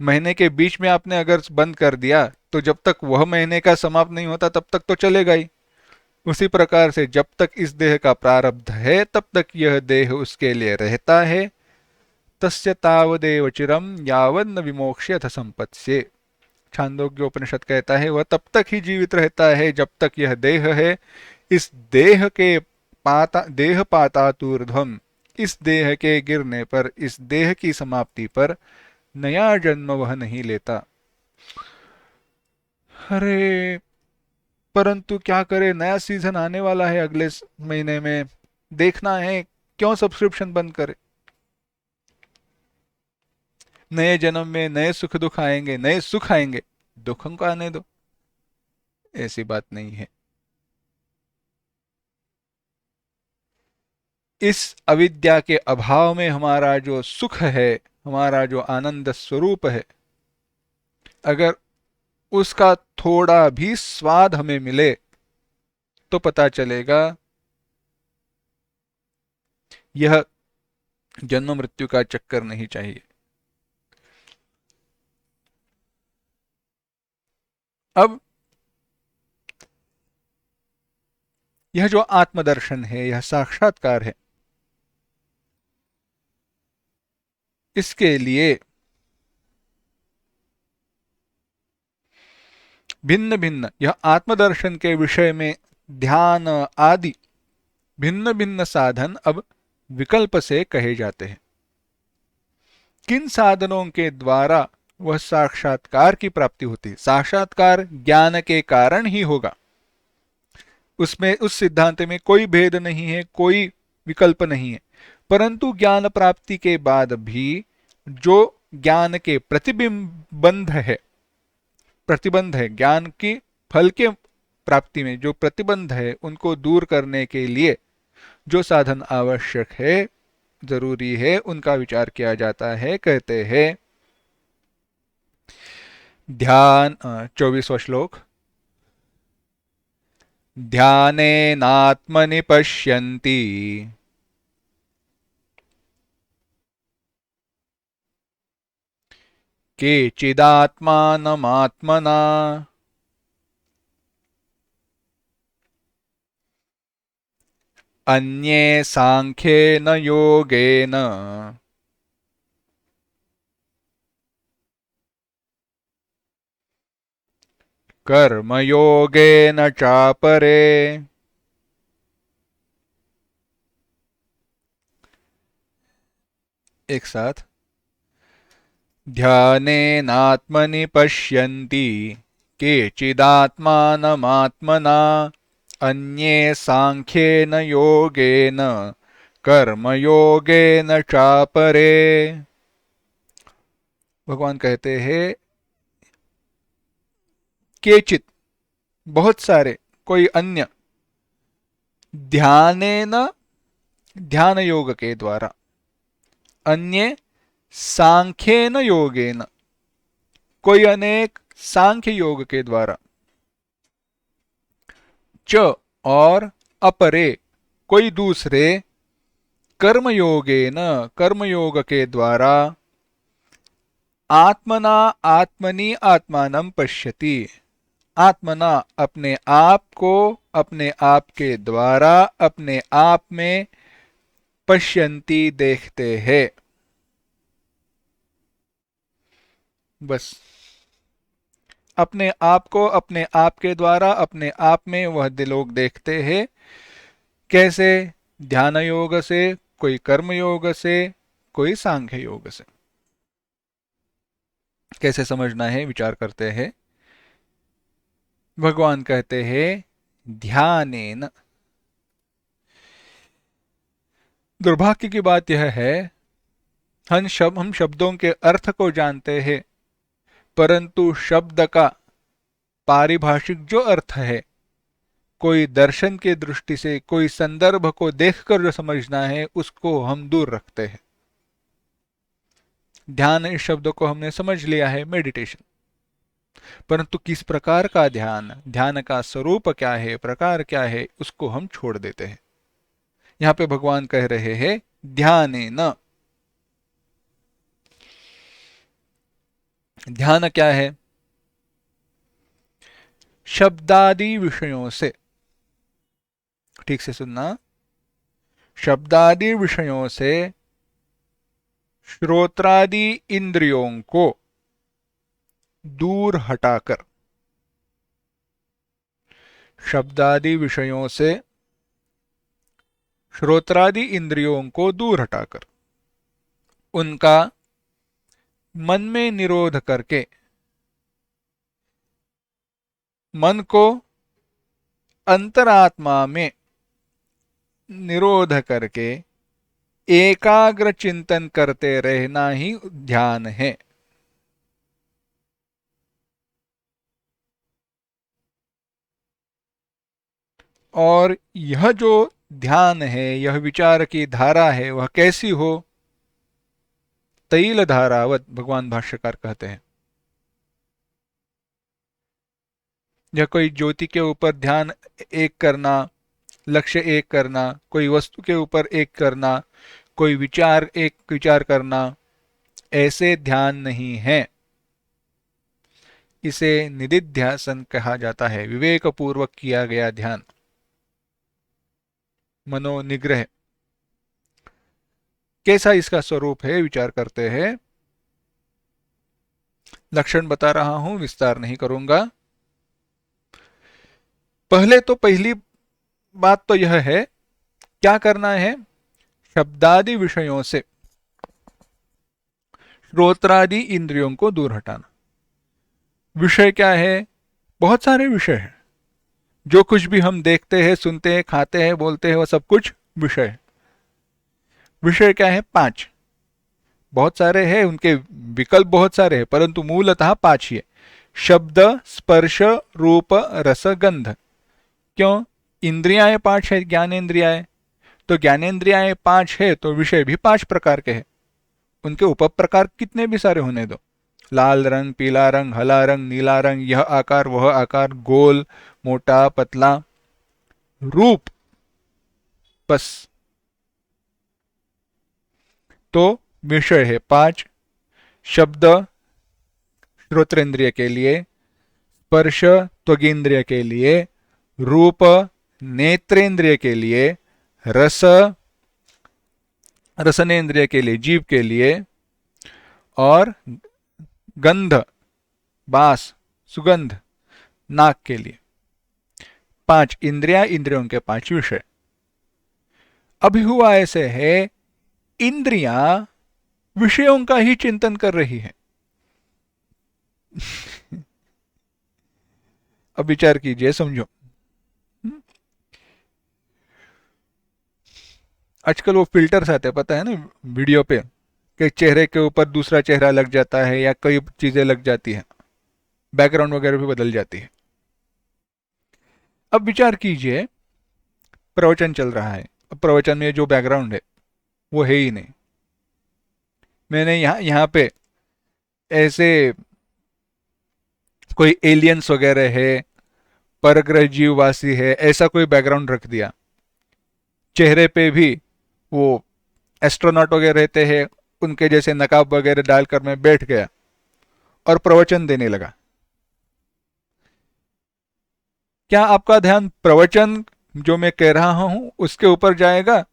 महीने के बीच में आपने अगर बंद कर दिया तो जब तक वह महीने का समाप्त नहीं होता तब तक तो चलेगा ही। उसी प्रकार से जब तक इस देह का प्रारब्ध है तब तक यह देह उसके लिए रहता है। तस्य तावदेव चिरम यावन् न विमोक्ष्यथ संपत्स्ये। छांदोग्योपनिषद कहता है वह तब तक ही जीवित रहता है जब तक यह देह है। इस देह के देह पातातूर्ध्वम, इस देह के गिरने पर, इस देह की समाप्ति पर नया जन्म वह नहीं लेता। अरे, परंतु क्या करे, नया सीजन आने वाला है अगले महीने में, देखना है, क्यों सब्सक्रिप्शन बंद करे? नए जन्म में नए सुख दुख आएंगे, नए सुख आएंगे, दुखों को आने दो। ऐसी बात नहीं है। इस अविद्या के अभाव में हमारा जो सुख है, हमारा जो आनंद स्वरूप है, अगर उसका थोड़ा भी स्वाद हमें मिले तो पता चलेगा यह जन्म मृत्यु का चक्कर नहीं चाहिए। अब यह जो आत्मदर्शन है, यह साक्षात्कार है, इसके लिए भिन्न भिन्न, यह आत्मदर्शन के विषय में ध्यान आदि भिन्न भिन्न साधन अब विकल्प से कहे जाते हैं। किन साधनों के द्वारा वह साक्षात्कार की प्राप्ति होती है? साक्षात्कार ज्ञान के कारण ही होगा, उसमें उस सिद्धांत में कोई भेद नहीं है, कोई विकल्प नहीं है। परंतु ज्ञान प्राप्ति के बाद भी जो ज्ञान के प्रतिबंध है, ज्ञान की फल के प्राप्ति में जो प्रतिबंध है, उनको दूर करने के लिए जो साधन आवश्यक है, जरूरी है, उनका विचार किया जाता है। कहते हैं ध्यान, 24वां श्लोक, ध्यानेनात्मनि पश्यन्ति केचिदात्मानमात्मना अन्ये सांख्येन योगेन कर्मयोगेन चापरे। एक साथ, ध्यानेनात्मनि पश्यन्ति केचिदात्मानमात्मना अन्ये सांख्येन योगेन कर्मयोगेन चापरे। भगवान कहते हैं केचित, बहुत सारे, कोई अन्य, ध्यानेन, ध्यान योग के द्वारा, अन्य सांख्येन योगेन, कोई अनेक सांख्य योग के द्वारा, च और अपरे, कोई दूसरे, कर्मयोगेन, कर्मयोग के द्वारा, आत्मना आत्मनि आत्मानं पश्यति, आत्मना अपने आप को अपने आप के द्वारा अपने आप में, पश्यन्ति देखते हैं। बस अपने आप को अपने आप के द्वारा अपने आप में वह लोग देखते हैं। कैसे? ध्यान योग से, कोई कर्म योग से, कोई सांख्य योग से। कैसे समझना है, विचार करते हैं। भगवान कहते हैं ध्यानेन। दुर्भाग्य की बात यह है, हम शब्दों के अर्थ को जानते हैं, परंतु शब्द का पारिभाषिक जो अर्थ है, कोई दर्शन के दृष्टि से, कोई संदर्भ को देखकर जो समझना है, उसको हम दूर रखते हैं। ध्यान इस शब्द को हमने समझ लिया है, मेडिटेशन, परंतु किस प्रकार का ध्यान, ध्यान का स्वरूप क्या है, प्रकार क्या है, उसको हम छोड़ देते हैं। यहां पे भगवान कह रहे हैं ध्यानेन। ध्यान क्या है? शब्दादि विषयों से, ठीक से सुनना, शब्दादि विषयों से श्रोत्रादि इंद्रियों को दूर हटाकर, शब्दादि विषयों से श्रोत्रादि इंद्रियों को दूर हटाकर, उनका मन में निरोध करके, मन को अंतरात्मा में निरोध करके एकाग्र चिंतन करते रहना ही ध्यान है। और यह जो ध्यान है, यह विचार की धारा है, वह कैसी हो? तैल धारावत, भगवान भाष्यकार कहते हैं। यह कोई ज्योति के ऊपर ध्यान एक करना, लक्ष्य एक करना, कोई वस्तु के ऊपर एक करना, कोई विचार एक विचार करना, ऐसे ध्यान नहीं है। इसे निदिध्यासन कहा जाता है, विवेक पूर्वक किया गया ध्यान, मनोनिग्रह। कैसा इसका स्वरूप है विचार करते हैं। लक्षण बता रहा हूं, विस्तार नहीं करूंगा। पहली बात तो यह है, क्या करना है, शब्दादि विषयों से श्रोत्रादि इंद्रियों को दूर हटाना। विषय क्या है, बहुत सारे विषय हैं। जो कुछ भी हम देखते हैं, सुनते हैं, खाते हैं, बोलते हैं, वह सब कुछ विषय है। विषय क्या है, 5। बहुत सारे हैं, उनके विकल्प बहुत सारे हैं, परंतु मूलतः 5 ही है। शब्द, स्पर्श, रूप, रस, गंध। क्यों, इंद्रियाएं 5 है, ज्ञानेन्द्रियाएं, तो ज्ञानेन्द्रियाएं 5 है तो विषय भी 5 प्रकार के हैं। उनके उप प्रकार कितने भी सारे होने दो, लाल रंग, पीला रंग, हला रंग, नीला रंग, यह आकार, वह आकार, गोल, मोटा, पतला, रूप, बस। तो विषय है 5। शब्द श्रोत्रेंद्रिय के लिए, स्पर्श त्वगेंद्रिय के लिए, रूप नेत्रेंद्रिय के लिए, रस रसनेन्द्रिय के लिए, जीभ के लिए, और गंध, बास, सुगंध, नाक के लिए। 5 इंद्रियां, इंद्रियों के 5 विषय। अभी हुआ ऐसे है, इंद्रियां विषयों का ही चिंतन कर रही है। अब विचार कीजिए, समझो। आजकल वो फिल्टर्स आते हैं, पता है ना, वीडियो पे, कि चेहरे के ऊपर दूसरा चेहरा लग जाता है या कई चीजें लग जाती हैं, बैकग्राउंड वगैरह भी बदल जाती है। अब विचार कीजिए, प्रवचन चल रहा है, अब प्रवचन में जो बैकग्राउंड है वो है ही नहीं। मैंने यहाँ पे ऐसे कोई एलियंस वगैरह है, परग्रह जीववासी है, ऐसा कोई बैकग्राउंड रख दिया। चेहरे पे भी वो एस्ट्रोनॉट वगैरह रहते हैं, उनके जैसे नकाब वगैरह डालकर मैं बैठ गया और प्रवचन देने लगा। क्या आपका ध्यान प्रवचन जो मैं कह रहा हूं उसके ऊपर जाएगा,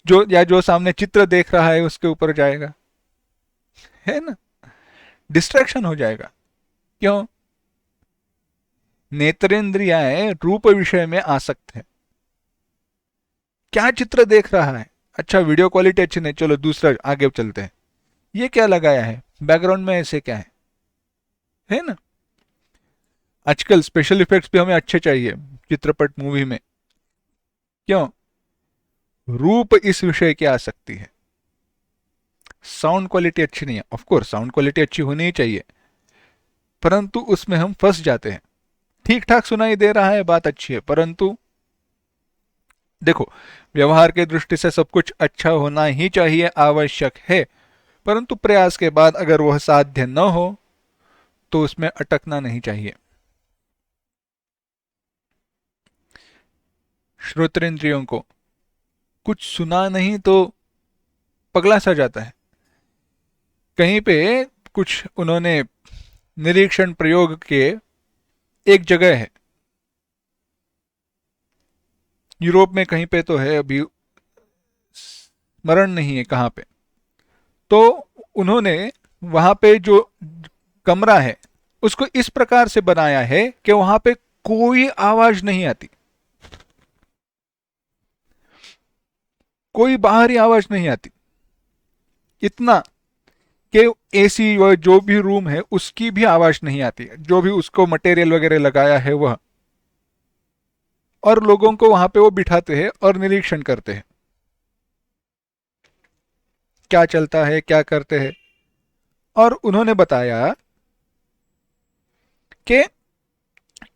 जो सामने चित्र देख रहा है उसके ऊपर जाएगा? है ना, डिस्ट्रैक्शन हो जाएगा। क्यों, नेत्रेंद्रियाएं रूप विषय में आसक्त है। क्या चित्र देख रहा है, अच्छा वीडियो क्वालिटी अच्छी नहीं, चलो दूसरा आगे चलते हैं। ये क्या लगाया है बैकग्राउंड में, ऐसे क्या है ना। आजकल स्पेशल इफेक्ट्स भी हमें अच्छे चाहिए चित्रपट मूवी में। क्यों, रूप इस विषय की आसक्ति है। साउंड क्वालिटी अच्छी नहीं है, ऑफ कोर्स साउंड क्वालिटी अच्छी होनी ही चाहिए, परंतु उसमें हम फंस जाते हैं। ठीक ठाक सुनाई दे रहा है, बात अच्छी है, परंतु देखो, व्यवहार के दृष्टि से सब कुछ अच्छा होना ही चाहिए, आवश्यक है, परंतु प्रयास के बाद अगर वह साध्य न हो तो उसमें अटकना नहीं चाहिए। श्रोत्रेंद्रियों को कुछ सुना नहीं तो पगला सा जाता है। कहीं पे कुछ उन्होंने निरीक्षण प्रयोग के, एक जगह है यूरोप में, कहीं पे तो है, अभी स्मरण नहीं है कहां पे, तो उन्होंने वहां पे जो कमरा है उसको इस प्रकार से बनाया है कि वहां पे कोई आवाज नहीं आती, कोई बाहरी आवाज नहीं आती। इतना कि एसी व जो भी रूम है उसकी भी आवाज नहीं आती, जो भी उसको मटेरियल वगैरह लगाया है वह, और लोगों को वहां पे वो बिठाते हैं और निरीक्षण करते हैं क्या चलता है, क्या करते हैं। और उन्होंने बताया कि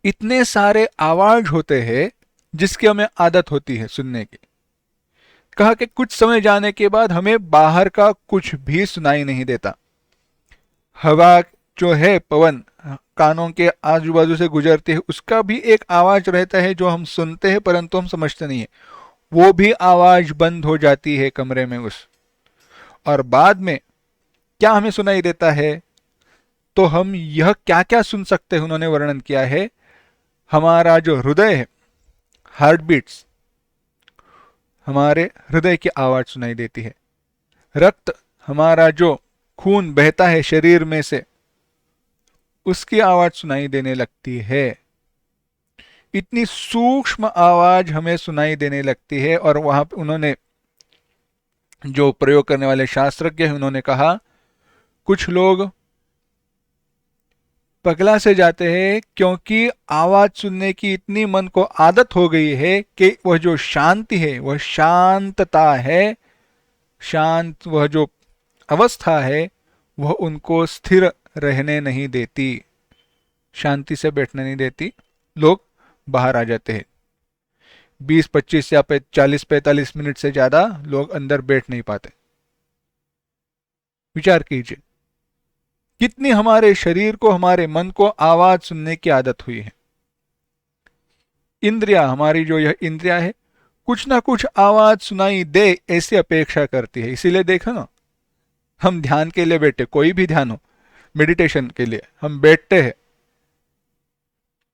इतने सारे आवाज होते हैं जिसकी हमें आदत होती है सुनने की। कहा कि कुछ समय जाने के बाद हमें बाहर का कुछ भी सुनाई नहीं देता। हवा जो है, पवन कानों के आजू बाजू से गुजरती है, उसका भी एक आवाज रहता है जो हम सुनते हैं परंतु हम समझते नहीं है। वो भी आवाज बंद हो जाती है कमरे में और बाद में क्या हमें सुनाई देता है, तो हम यह क्या क्या सुन सकते हैं, उन्होंने वर्णन किया है। हमारा जो हृदय है, हार्ट बीट्स, हमारे हृदय की आवाज सुनाई देती है। रक्त, हमारा जो खून बहता है शरीर में से, उसकी आवाज सुनाई देने लगती है। इतनी सूक्ष्म आवाज हमें सुनाई देने लगती है। और वहां पे उन्होंने, जो प्रयोग करने वाले शास्त्रज्ञ हैं, उन्होंने कहा कुछ लोग पगला से जाते हैं क्योंकि आवाज सुनने की इतनी मन को आदत हो गई है कि वह जो शांति है, वह शांतता है, शांत वह जो अवस्था है, वह उनको स्थिर रहने नहीं देती, शांति से बैठने नहीं देती। लोग बाहर आ जाते हैं। 20-25 या 40-45 मिनट से ज्यादा लोग अंदर बैठ नहीं पाते। विचार कीजिए कितनी हमारे शरीर को, हमारे मन को आवाज सुनने की आदत हुई है। इंद्रिया, हमारी जो यह इंद्रिया है, कुछ ना कुछ आवाज सुनाई दे ऐसी अपेक्षा करती है। इसीलिए देखो ना, हम ध्यान के लिए बैठे, कोई भी ध्यान हो, मेडिटेशन के लिए हम बैठते हैं,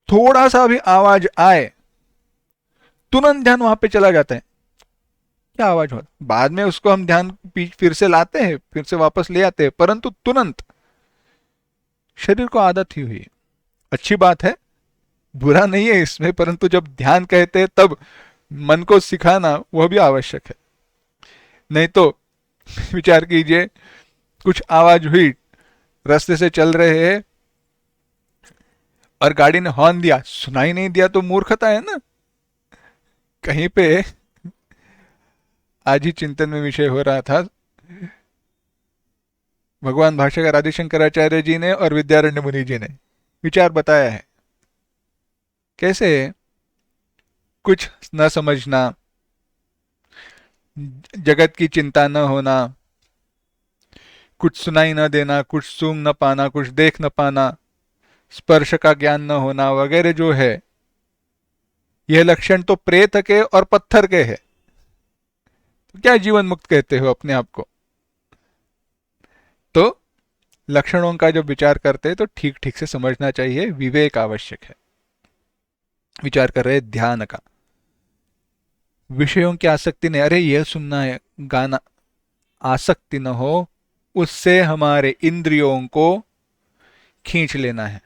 थोड़ा सा भी आवाज आए तुरंत ध्यान वहां पे चला जाता है। क्या आवाज हो, बाद में उसको हम ध्यान फिर से लाते हैं, फिर से वापस ले आते हैं, परंतु तुरंत शरीर को आदत ही हुई है। अच्छी बात है, बुरा नहीं है इसमें, परंतु जब ध्यान कहते हैं तब मन को सिखाना वह भी आवश्यक है। नहीं तो विचार कीजिए, कुछ आवाज हुई, रास्ते से चल रहे हैं और गाड़ी ने हॉर्न दिया, सुनाई नहीं दिया तो मूर्खता है ना। कहीं पे आज ही चिंतन में विषय हो रहा था, भगवान भाष्यकार आदि शंकराचार्य जी ने और विद्यारण्य मुनि जी ने विचार बताया है। कैसे कुछ न समझना, जगत की चिंता न होना, कुछ सुनाई न देना, कुछ सूंघ न पाना, कुछ देख न पाना, स्पर्श का ज्ञान न होना वगैरह जो है, यह लक्षण तो प्रेत के और पत्थर के है। तो क्या जीवन मुक्त कहते हो अपने आप को? तो लक्षणों का जब विचार करते हैं तो ठीक ठीक से समझना चाहिए, विवेक आवश्यक है। विचार कर रहे ध्यान का, विषयों की आसक्ति नहीं, अरे यह सुनना है गाना, आसक्ति न हो, उससे हमारे इंद्रियों को खींच लेना है।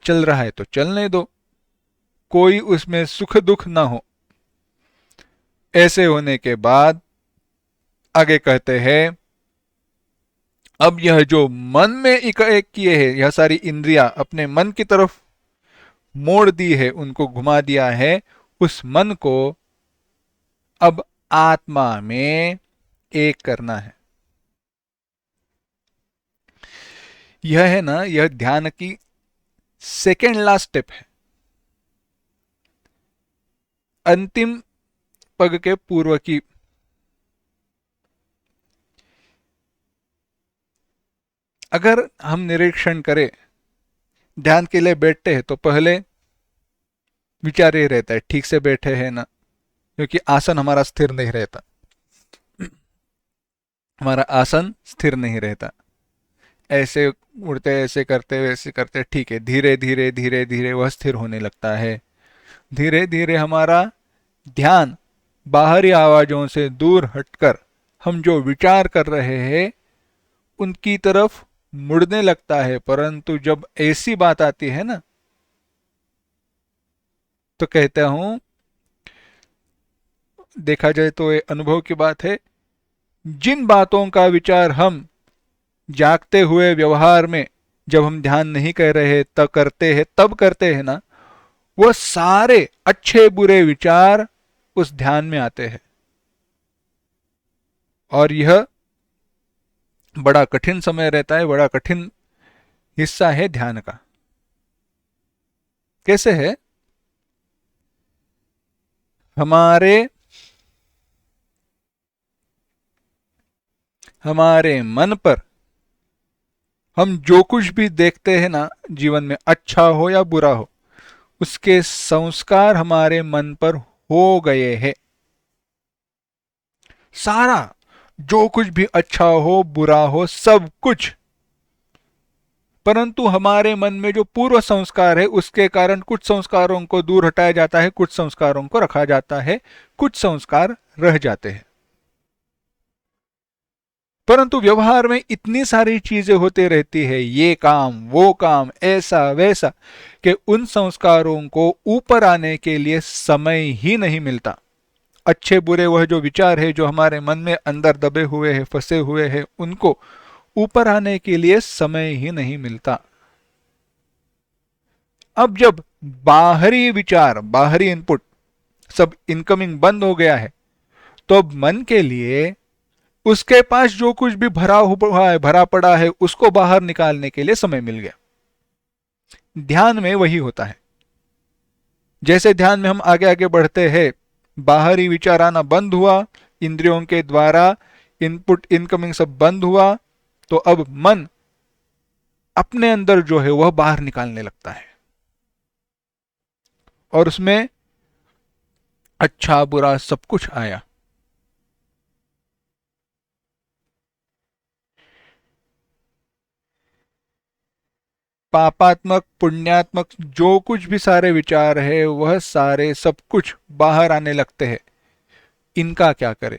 चल रहा है तो चलने दो, कोई उसमें सुख दुख ना हो। ऐसे होने के बाद आगे कहते हैं, अब यह जो मन में एक किए है, यह सारी इंद्रियां अपने मन की तरफ मोड़ दी है, उनको घुमा दिया है, उस मन को अब आत्मा में एक करना है। यह है ना, यह ध्यान की सेकेंड लास्ट स्टेप है, अंतिम पग के पूर्व की। अगर हम निरीक्षण करें, ध्यान के लिए बैठते हैं तो पहले विचार ये रहता है ठीक से बैठे हैं ना, क्योंकि आसन हमारा स्थिर नहीं रहता, हमारा आसन स्थिर नहीं रहता, ऐसे उड़ते, ऐसे करते, वैसे करते, ठीक है, धीरे धीरे धीरे धीरे वह स्थिर होने लगता है। धीरे धीरे हमारा ध्यान बाहरी आवाजों से दूर हटकर हम जो विचार कर रहे हैं उनकी तरफ मुड़ने लगता है। परंतु जब ऐसी बात आती है ना, तो कहता हूं, देखा जाए तो ये अनुभव की बात है, जिन बातों का विचार हम जागते हुए व्यवहार में, जब हम ध्यान नहीं कर रहे तब करते हैं ना, वह सारे अच्छे बुरे विचार उस ध्यान में आते हैं। और यह बड़ा कठिन समय रहता है, बड़ा कठिन हिस्सा है ध्यान का। कैसे है? हमारे मन पर हम जो कुछ भी देखते हैं ना जीवन में, अच्छा हो या बुरा हो, उसके संस्कार हमारे मन पर हो गए हैं। सारा जो कुछ भी अच्छा हो बुरा हो, सब कुछ परंतु हमारे मन में जो पूर्व संस्कार है उसके कारण कुछ संस्कारों को दूर हटाया जाता है, कुछ संस्कारों को रखा जाता है, कुछ संस्कार रह जाते हैं। परंतु व्यवहार में इतनी सारी चीजें होती रहती है, ये काम वो काम ऐसा वैसा, कि उन संस्कारों को ऊपर आने के लिए समय ही नहीं मिलता। अच्छे बुरे वह जो विचार है जो हमारे मन में अंदर दबे हुए हैं, फंसे हुए हैं, उनको ऊपर आने के लिए समय ही नहीं मिलता। अब जब बाहरी विचार, बाहरी इनपुट सब इनकमिंग बंद हो गया है, तो अब मन के लिए उसके पास जो कुछ भी भरा हुआ है, भरा पड़ा है, उसको बाहर निकालने के लिए समय मिल गया। ध्यान में वही होता है। जैसे ध्यान में हम आगे आगे बढ़ते हैं, बाहरी विचार आना बंद हुआ, इंद्रियों के द्वारा इनपुट इनकमिंग सब बंद हुआ, तो अब मन अपने अंदर जो है वह बाहर निकालने लगता है, और उसमें अच्छा बुरा सब कुछ आया। पापात्मक पुण्यात्मक जो कुछ भी सारे विचार है वह सारे सब कुछ बाहर आने लगते हैं। इनका क्या करें?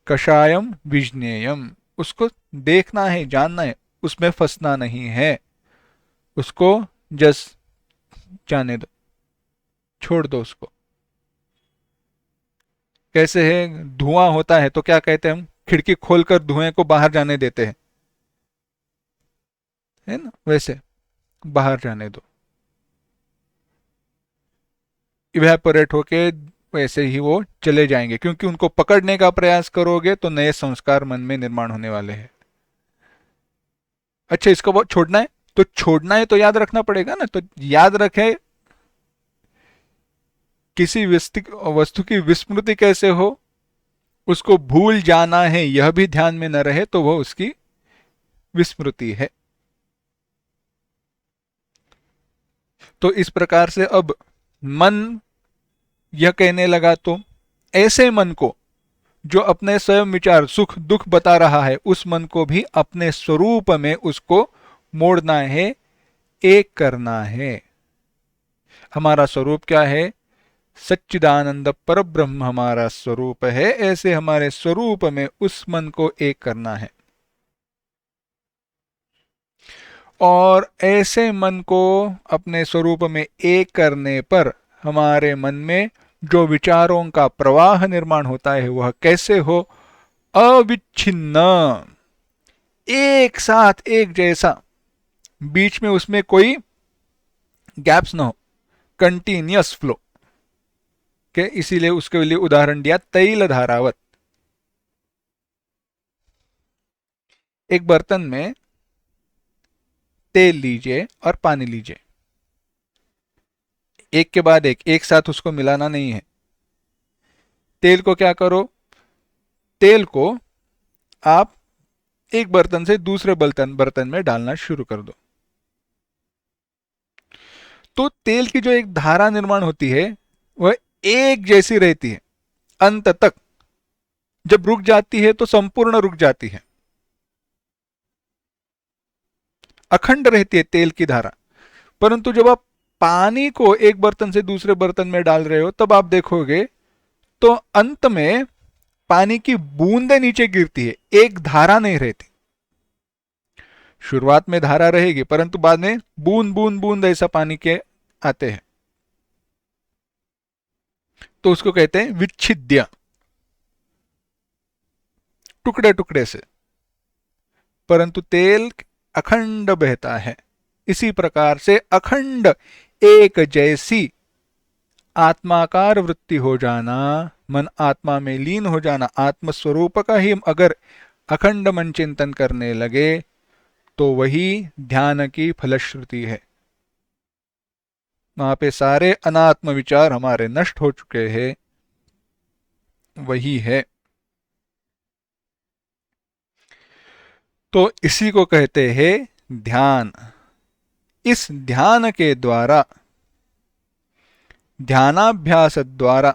कषायम विज्ञेयम, उसको देखना है, जानना है, उसमें फंसना नहीं है, उसको जस्ट जाने दो, छोड़ दो उसको। कैसे है, धुआं होता है तो क्या कहते हैं हम, खिड़की खोलकर धुएं को बाहर जाने देते हैं, है ना? वैसे बाहर जाने दो, इवेपोरेट होके वैसे ही वो चले जाएंगे, क्योंकि उनको पकड़ने का प्रयास करोगे तो नए संस्कार मन में निर्माण होने वाले हैं। अच्छा, इसको बहुत छोड़ना है, तो छोड़ना है तो याद रखना पड़ेगा ना, तो याद रखे, किसी वस्तु की विस्मृति कैसे हो, उसको भूल जाना है यह भी ध्यान में न रहे तो वह उसकी विस्मृति है। तो इस प्रकार से अब मन यह कहने लगा, तो ऐसे मन को जो अपने स्वयं विचार सुख दुख बता रहा है, उस मन को भी अपने स्वरूप में उसको मोड़ना है, एक करना है। हमारा स्वरूप क्या है? सच्चिदानंद पर ब्रह्म हमारा स्वरूप है। ऐसे हमारे स्वरूप में उस मन को एक करना है, और ऐसे मन को अपने स्वरूप में एक करने पर हमारे मन में जो विचारों का प्रवाह निर्माण होता है वह कैसे हो? अविच्छिन्न, एक साथ एक जैसा, बीच में उसमें कोई गैप्स ना हो, कंटिन्यूअस फ्लो के। इसीलिए उसके लिए उदाहरण दिया तैल धारावत। एक बर्तन में तेल लीजिए और पानी लीजिए, एक के बाद एक साथ उसको मिलाना नहीं है। तेल को क्या करो, तेल को आप एक बर्तन से दूसरे बर्तन में डालना शुरू कर दो, तो तेल की जो एक धारा निर्माण होती है वह एक जैसी रहती है अंत तक। जब रुक जाती है तो संपूर्ण रुक जाती है, अखंड रहती है तेल की धारा। परंतु जब आप पानी को एक बर्तन से दूसरे बर्तन में डाल रहे हो, तब आप देखोगे तो अंत में पानी की बूंदें नीचे गिरती है, एक धारा नहीं रहती। शुरुआत में धारा रहेगी, परंतु बाद में बूंद बूंद बूंद ऐसा पानी के आते हैं, तो उसको कहते हैं विच्छिद्य, टुकड़े टुकड़े से। परंतु तेल अखंड बहता है। इसी प्रकार से अखंड एक जैसी आत्माकार वृत्ति हो जाना, मन आत्मा में लीन हो जाना, आत्मस्वरूप का ही अगर अखंड मन चिंतन करने लगे तो वही ध्यान की फलश्रुति है। वहां पे सारे अनात्म विचार हमारे नष्ट हो चुके हैं, वही है। तो इसी को कहते हैं ध्यान। इस ध्यान के द्वारा, ध्यानाभ्यास द्वारा,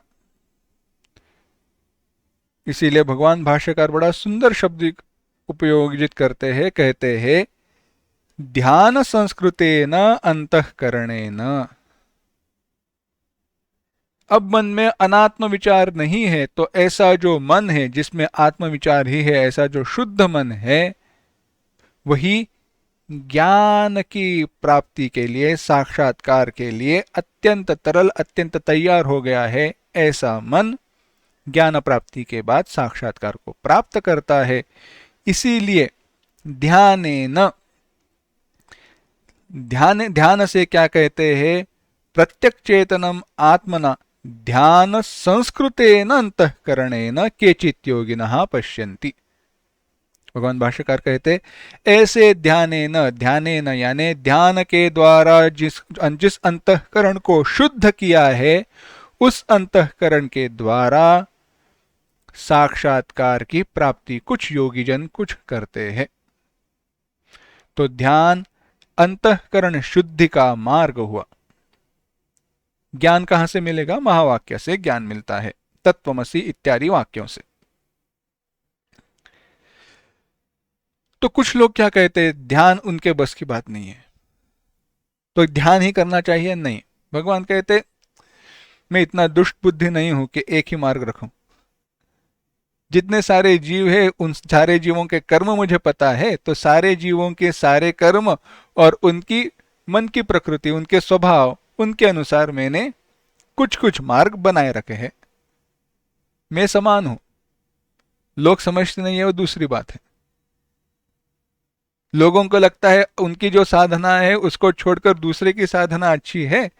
इसीलिए भगवान भाष्यकार बड़ा सुंदर शब्द उपयोजित करते हैं, कहते हैं ध्यान संस्कृतेन अंतःकरणेन। अब मन में अनात्म विचार नहीं है, तो ऐसा जो मन है जिसमें आत्म विचार ही है, ऐसा जो शुद्ध मन है, वही ज्ञान की प्राप्ति के लिए, साक्षात्कार के लिए अत्यंत तरल, अत्यंत तैयार हो गया है। ऐसा मन ज्ञान प्राप्ति के बाद साक्षात्कार को प्राप्त करता है। इसीलिए ध्यानेन, ध्यान से क्या कहते हैं, प्रत्यक चेतनम आत्मना ध्यान संस्कृतेन अंतःकरणेन केचित् योगिनः पश्यन्ति। भगवान भाष्यकार कहते ऐसे ध्यानेन, ध्यानेन यानी ध्यान के द्वारा जिस अंतःकरण को शुद्ध किया है, उस अंतःकरण के द्वारा साक्षात्कार की प्राप्ति कुछ योगीजन कुछ करते हैं। तो ध्यान अंतःकरण शुद्धि का मार्ग हुआ। ज्ञान कहां से मिलेगा? महावाक्य से ज्ञान मिलता है, तत्वमसि इत्यादि वाक्यों से। तो कुछ लोग क्या कहते हैं, ध्यान उनके बस की बात नहीं है, तो ध्यान ही करना चाहिए। नहीं, भगवान कहते मैं इतना दुष्ट बुद्धि नहीं हूं कि एक ही मार्ग रखूं। जितने सारे जीव है, उन सारे जीवों के कर्म मुझे पता है, तो सारे जीवों के सारे कर्म और उनकी मन की प्रकृति, उनके स्वभाव, उनके अनुसार मैंने कुछ कुछ मार्ग बनाए रखे हैं। मैं समान हूं। लोग समझते नहीं है, वो दूसरी बात है। लोगों को लगता है उनकी जो साधना है उसको छोड़कर दूसरे की साधना अच्छी है,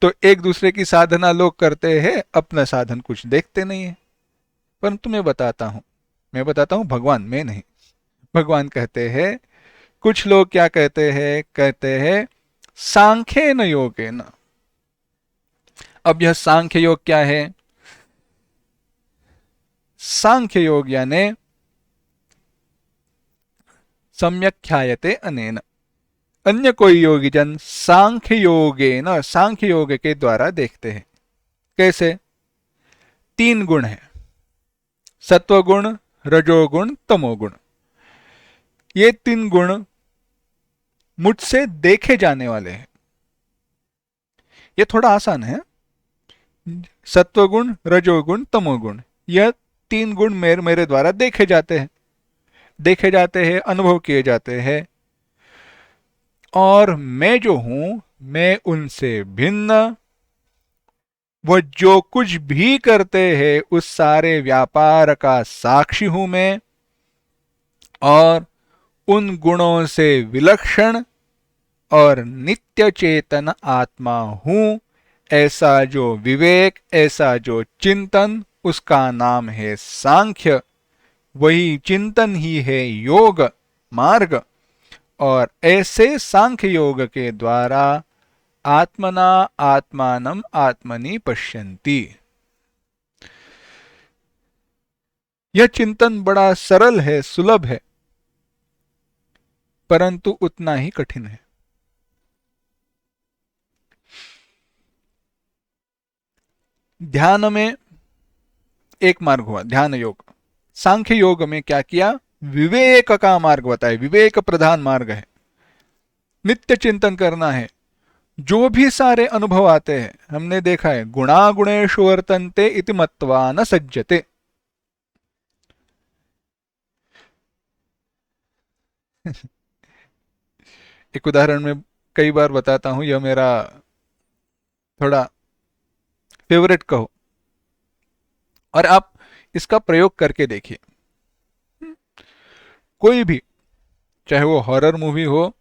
तो एक दूसरे की साधना लोग करते हैं, अपना साधन कुछ देखते नहीं है। परंतु मैं बताता हूं भगवान, मैं नहीं। भगवान कहते हैं, कुछ लोग क्या कहते हैं सांख्येन योगेन। अब यह सांख्य योग क्या है? सांख्य योग यानी सम्यक ख्यायते अनेन। अन्य कोई योगी जन सांख्य योगेन, सांख्य योग के द्वारा देखते हैं। कैसे? 3 गुण है, सत्वगुण, रजोगुण, तमोगुण। ये 3 गुण मुझसे देखे जाने वाले हैं। ये थोड़ा आसान है। सत्वगुण, रजोगुण, तमोगुण, यह 3 गुण मेरे द्वारा देखे जाते हैं, अनुभव किए जाते हैं। और मैं जो हूं, मैं उनसे भिन्न, वह जो कुछ भी करते हैं उस सारे व्यापार का साक्षी हूं मैं, और उन गुणों से विलक्षण और नित्य चेतन आत्मा हूं। ऐसा जो विवेक, ऐसा जो चिंतन, उसका नाम है सांख्य। वही चिंतन ही है योग मार्ग। और ऐसे सांख्य योग के द्वारा आत्मना आत्मानम आत्मनि पश्यन्ति। यह चिंतन बड़ा सरल है, सुलभ है, परंतु उतना ही कठिन है। ध्यान में एक मार्ग हुआ, ध्यान योग। सांख्य योग में क्या किया? विवेक का मार्ग बताया, विवेक प्रधान मार्ग है। नित्य चिंतन करना है। जो भी सारे अनुभव आते हैं, हमने देखा है गुणा गुणेषु वर्तन्ते इति मत्वा न सज्जते। एक उदाहरण में कई बार बताता हूं, यह मेरा थोड़ा फेवरेट कहो, और आप इसका प्रयोग करके देखिए। कोई भी, चाहे वो हॉरर मूवी हो,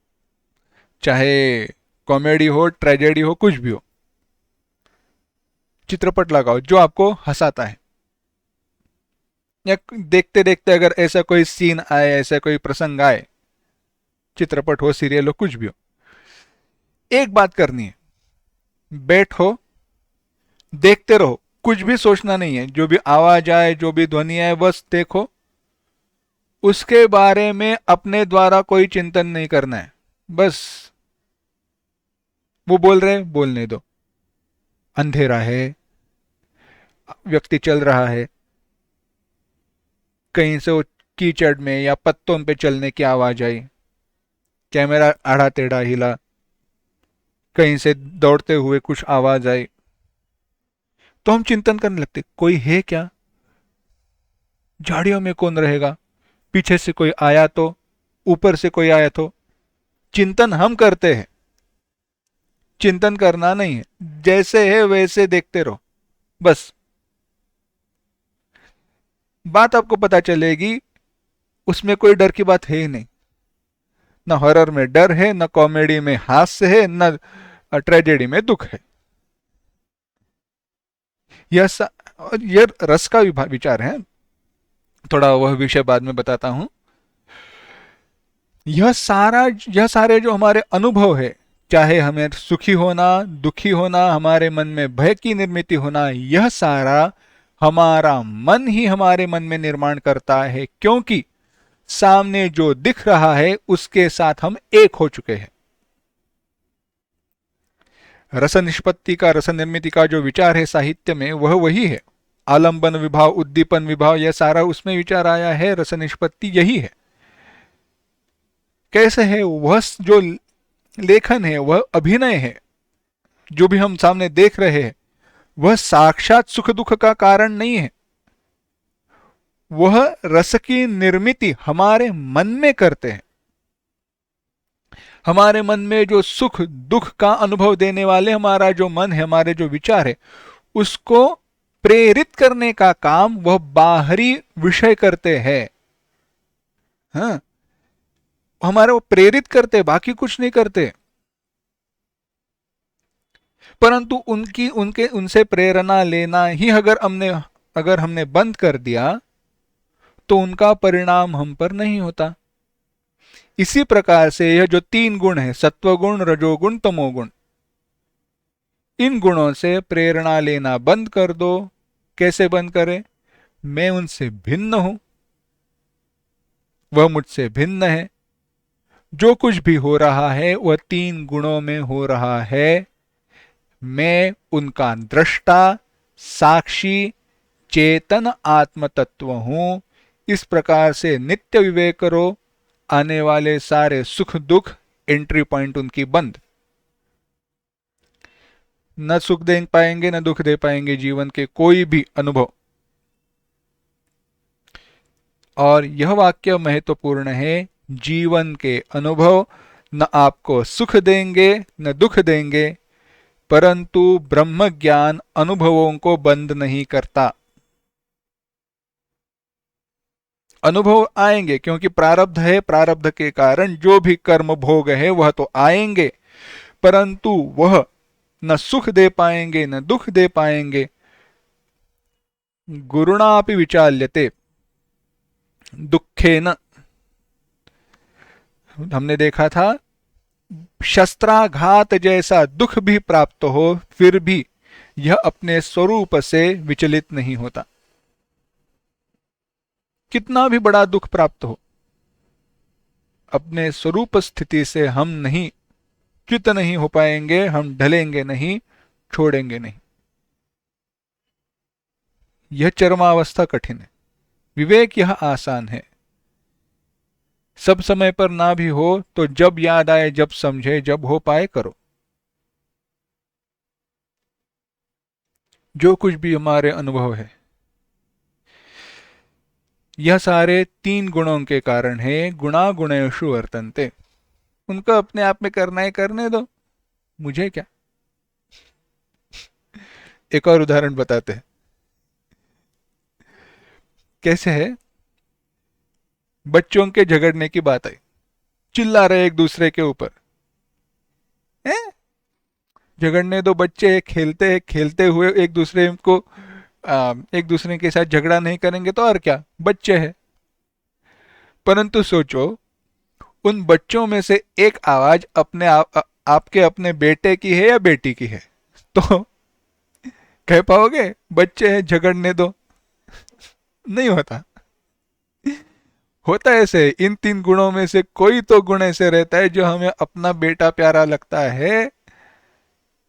चाहे कॉमेडी हो, ट्रेजेडी हो, कुछ भी हो, चित्रपट लगाओ जो आपको हंसाता है, या देखते देखते अगर ऐसा कोई सीन आए, ऐसा कोई प्रसंग आए, चित्रपट हो, सीरियल हो, कुछ भी हो, एक बात करनी है, बैठो, देखते रहो, कुछ भी सोचना नहीं है। जो भी आवाज आए, जो भी ध्वनि आए, बस देखो। उसके बारे में अपने द्वारा कोई चिंतन नहीं करना है। बस वो बोल रहे, बोलने दो। अंधेरा है, व्यक्ति चल रहा है, कहीं से वो कीचड़ में या पत्तों पे चलने की आवाज आई, कैमरा आड़ा टेढ़ा हिला, कहीं से दौड़ते हुए कुछ आवाज आई, तो हम चिंतन करने लगते कोई है क्या, झाड़ियों में कौन रहेगा, पीछे से कोई आया तो, ऊपर से कोई आया तो। चिंतन हम करते हैं, चिंतन करना नहीं है, जैसे है वैसे देखते रहो बस। बात आपको पता चलेगी, उसमें कोई डर की बात है ही नहीं। न हॉरर में डर है, न कॉमेडी में हास्य है, न ट्रेजेडी में दुख है। और यह रस का विचार है, थोड़ा वह विषय बाद में बताता हूं। यह सारे जो हमारे अनुभव है, चाहे हमें सुखी होना, दुखी होना, हमारे मन में भय की निर्मित होना, यह सारा हमारा मन ही हमारे मन में निर्माण करता है, क्योंकि सामने जो दिख रहा है उसके साथ हम एक हो चुके हैं। रस निष्पत्ति का, रस निर्मिति का जो विचार है साहित्य में, वह वही है। आलंबन विभाव, उद्दीपन विभाव, यह सारा उसमें विचार आया है, रस निष्पत्ति यही है। कैसे है वह जो लेखन है, वह अभिनय है। जो भी हम सामने देख रहे हैं वह साक्षात सुख दुख का कारण नहीं है, वह रस की निर्मिति हमारे मन में करते हैं। हमारे मन में जो सुख दुख का अनुभव देने वाले हमारा जो मन है, हमारे जो विचार है, उसको प्रेरित करने का काम वह बाहरी विषय करते हैं। हाँ, हमारे वो प्रेरित करते, बाकी कुछ नहीं करते। परंतु उनसे प्रेरणा लेना ही अगर हमने बंद कर दिया तो उनका परिणाम हम पर नहीं होता। इसी प्रकार से यह जो 3 गुण है, सत्वगुण, रजोगुण, तमोगुण, इन गुणों से प्रेरणा लेना बंद कर दो। कैसे बंद करें? मैं उनसे भिन्न हूं, वह मुझसे भिन्न है, जो कुछ भी हो रहा है वह 3 गुणों में हो रहा है। मैं उनका दृष्टा, साक्षी, चेतन आत्म तत्व हूं। इस प्रकार से नित्य विवेक करो, आने वाले सारे सुख दुख एंट्री पॉइंट उनकी बंद। न सुख दे पाएंगे न दुख दे पाएंगे जीवन के कोई भी अनुभव। और यह वाक्य महत्वपूर्ण है, जीवन के अनुभव न आपको सुख देंगे न दुख देंगे, परंतु ब्रह्म ज्ञान अनुभवों को बंद नहीं करता। अनुभव आएंगे क्योंकि प्रारब्ध है, प्रारब्ध के कारण जो भी कर्म भोग है वह तो आएंगे, परंतु वह न सुख दे पाएंगे न दुख दे पाएंगे। गुरुणापि विचाल्यते दुखेन, हमने देखा था, शस्त्राघात जैसा दुख भी प्राप्त हो फिर भी यह अपने स्वरूप से विचलित नहीं होता। कितना भी बड़ा दुख प्राप्त हो, अपने स्वरूप स्थिति से हम नहीं च्युत नहीं हो पाएंगे, हम ढलेंगे नहीं, छोड़ेंगे नहीं। यह चरमावस्था कठिन है, विवेक यह आसान है। सब समय पर ना भी हो तो जब याद आए, जब समझे, जब हो पाए करो। जो कुछ भी हमारे अनुभव है यह सारे 3 गुणों के कारण है। गुणा गुणेषु वर्तन्ते, उनको अपने आप में करना है, करने दो, मुझे क्या। एक और उदाहरण बताते हैं। कैसे है, बच्चों के झगड़ने की बात आई, चिल्ला रहे एक दूसरे के ऊपर। झगड़ने दो, बच्चे खेलते हैं, खेलते हुए एक दूसरे के साथ झगड़ा नहीं करेंगे तो और क्या, बच्चे हैं। परंतु सोचो, उन बच्चों में से एक आवाज आपके अपने बेटे की है या बेटी की है, तो कह पाओगे बच्चे हैं झगड़ने दो? नहीं होता। होता ऐसे, इन 3 गुणों में से कोई तो गुण ऐसे रहता है जो हमें अपना बेटा प्यारा लगता है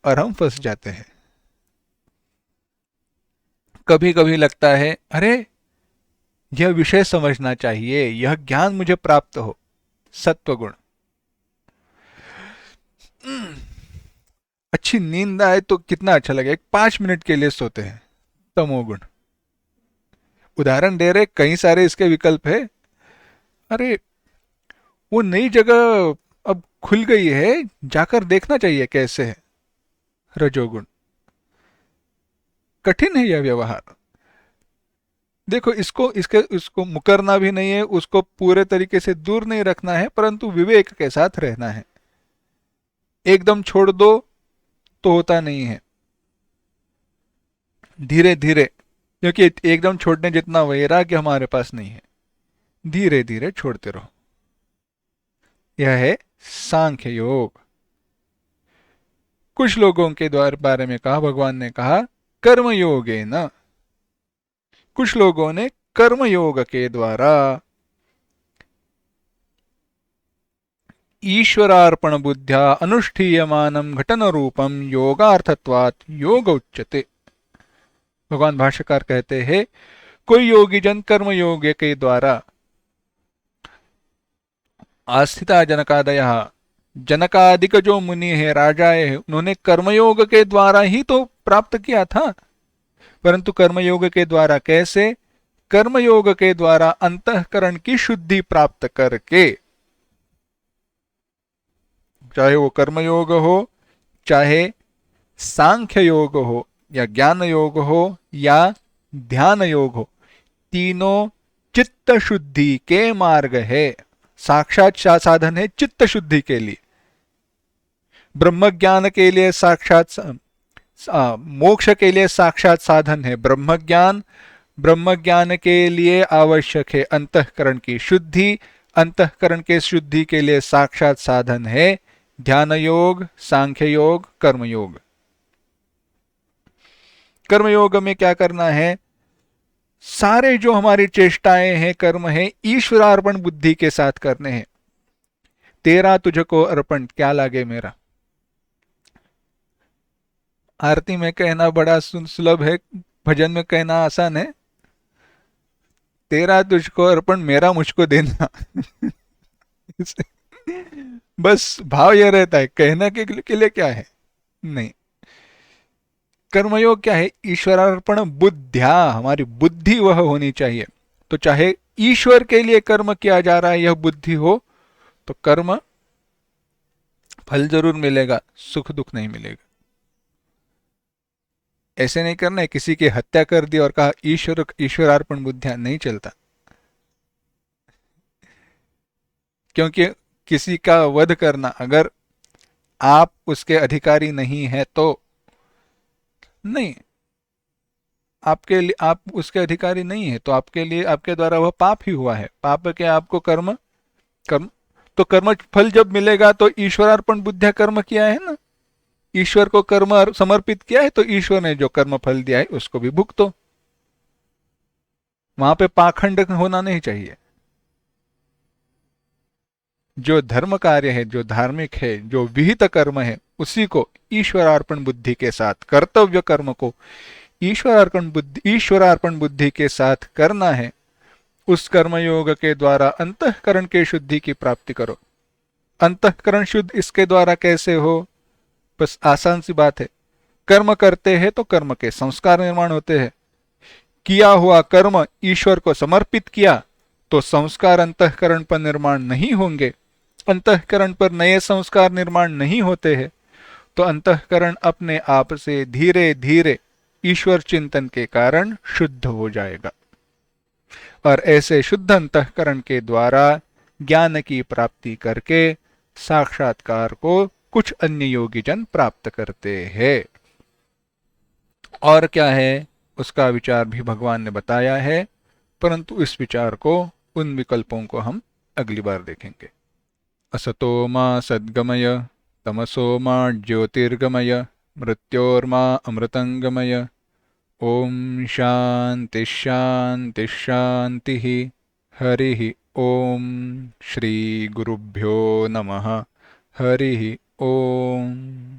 और हम फंस जाते हैं। कभी कभी लगता है अरे यह विषय समझना चाहिए, यह ज्ञान मुझे प्राप्त हो। सत्वगुण। अच्छी नींद आए तो कितना अच्छा लगे, 5 मिनट के लिए सोते हैं। तमोगुण। उदाहरण दे रहे, कई सारे इसके विकल्प है। अरे, वो नई जगह अब खुल गई है, जाकर देखना चाहिए कैसे है। रजोगुण। कठिन है यह व्यवहार। देखो, इसको मुकरना भी नहीं है, उसको पूरे तरीके से दूर नहीं रखना है, परंतु विवेक के साथ रहना है। एकदम छोड़ दो तो होता नहीं है, धीरे धीरे। क्योंकि एकदम छोड़ने जितना वैराग्य हमारे पास नहीं है, धीरे धीरे छोड़ते रहो। यह है सांख्य योग। कुछ लोगों के द्वारा बारे में कहा, भगवान ने कहा कर्म योगे न। कुछ लोगों ने कर्म योग के द्वारा ईश्वरार्पण बुद्ध्या अनुष्ठीयमानं घटन रूपम योगार्थत्वात् योग उच्यते। भगवान भाष्यकार कहते हैं, कोई योगी जन कर्म योग के द्वारा, आस्थिता जनकादय, जनकादिक जो मुनि है, राजाए है, उन्होंने कर्मयोग के द्वारा ही तो प्राप्त किया था। परंतु कर्मयोग के द्वारा कैसे? कर्मयोग के द्वारा अंतःकरण की शुद्धि प्राप्त करके, चाहे वो कर्मयोग हो, चाहे सांख्य योग हो, या ज्ञान योग हो, या ध्यान योग हो, तीनों चित्त शुद्धि के मार्ग है। साक्षात साधन है चित्त शुद्धि के लिए। ब्रह्म ज्ञान के लिए साक्षात, मोक्ष के लिए साक्षात साधन है ब्रह्म ज्ञान। ब्रह्म ज्ञान के लिए आवश्यक है अंतःकरण की शुद्धि। अंतःकरण के शुद्धि के लिए साक्षात साधन है ध्यान योग, सांख्य योग, कर्म योग। कर्म योग में क्या करना है? सारे जो हमारी चेष्टाएं हैं, कर्म है, ईश्वरार्पण बुद्धि के साथ करने हैं। तेरा तुझको अर्पण, क्या लागे मेरा। आरती में कहना बड़ा सुलभ है, भजन में कहना आसान है। तेरा तुझको अर्पण, मेरा मुझको देना। बस भाव यह रहता है, कहना के लिए क्या है नहीं। कर्मयोग क्या है? ईश्वरार्पण बुद्धिया, हमारी बुद्धि वह होनी चाहिए। तो चाहे ईश्वर के लिए कर्म किया जा रहा है, यह बुद्धि हो तो कर्म फल जरूर मिलेगा, सुख दुख नहीं मिलेगा। ऐसे नहीं करना है किसी की हत्या कर दी और कहा ईश्वरार्पण बुद्धिया, नहीं चलता। क्योंकि किसी का वध करना, अगर आप उसके अधिकारी नहीं है तो नहीं, आपके लिए, आप उसके अधिकारी नहीं है तो आपके लिए, आपके द्वारा वह पाप ही हुआ है। पाप के आपको कर्म कर्म तो कर्म फल जब मिलेगा तो ईश्वरार्पण बुद्धिया कर्म किया है ना, ईश्वर को कर्म समर्पित किया है, तो ईश्वर ने जो कर्म फल दिया है उसको भी भुगतो। वहां पे पाखंड होना नहीं चाहिए। जो धर्म कार्य है, जो धार्मिक है, जो विहित कर्म है, उसी को ईश्वरार्पण बुद्धि के साथ, कर्तव्य कर्म को ईश्वरार्पण बुद्धि के साथ करना है। उस कर्मयोग के द्वारा अंतःकरण के शुद्धि की प्राप्ति करो। अंतःकरण शुद्ध इसके द्वारा कैसे हो? बस आसान सी बात है। कर्म करते हैं तो कर्म के संस्कार निर्माण होते हैं। किया हुआ कर्म ईश्वर को समर्पित किया तो संस्कार अंतःकरण पर निर्माण नहीं होंगे। अंतःकरण पर नए संस्कार निर्माण नहीं होते हैं, तो अंतःकरण अपने आप से धीरे धीरे ईश्वर चिंतन के कारण शुद्ध हो जाएगा। और ऐसे शुद्ध अंतःकरण के द्वारा ज्ञान की प्राप्ति करके साक्षात्कार को कुछ अन्य योगी जन प्राप्त करते हैं। और क्या है उसका विचार भी भगवान ने बताया है, परंतु इस विचार को, उन विकल्पों को हम अगली बार देखेंगे। असतो मा सद्गमय, तमसो मा ज्योतिर्गमय, मृत्योर्मा अमृतंगमय। ओम शांति शांति शांति। हरि ओम। श्री गुरुभ्यो नमः। हरि ओम।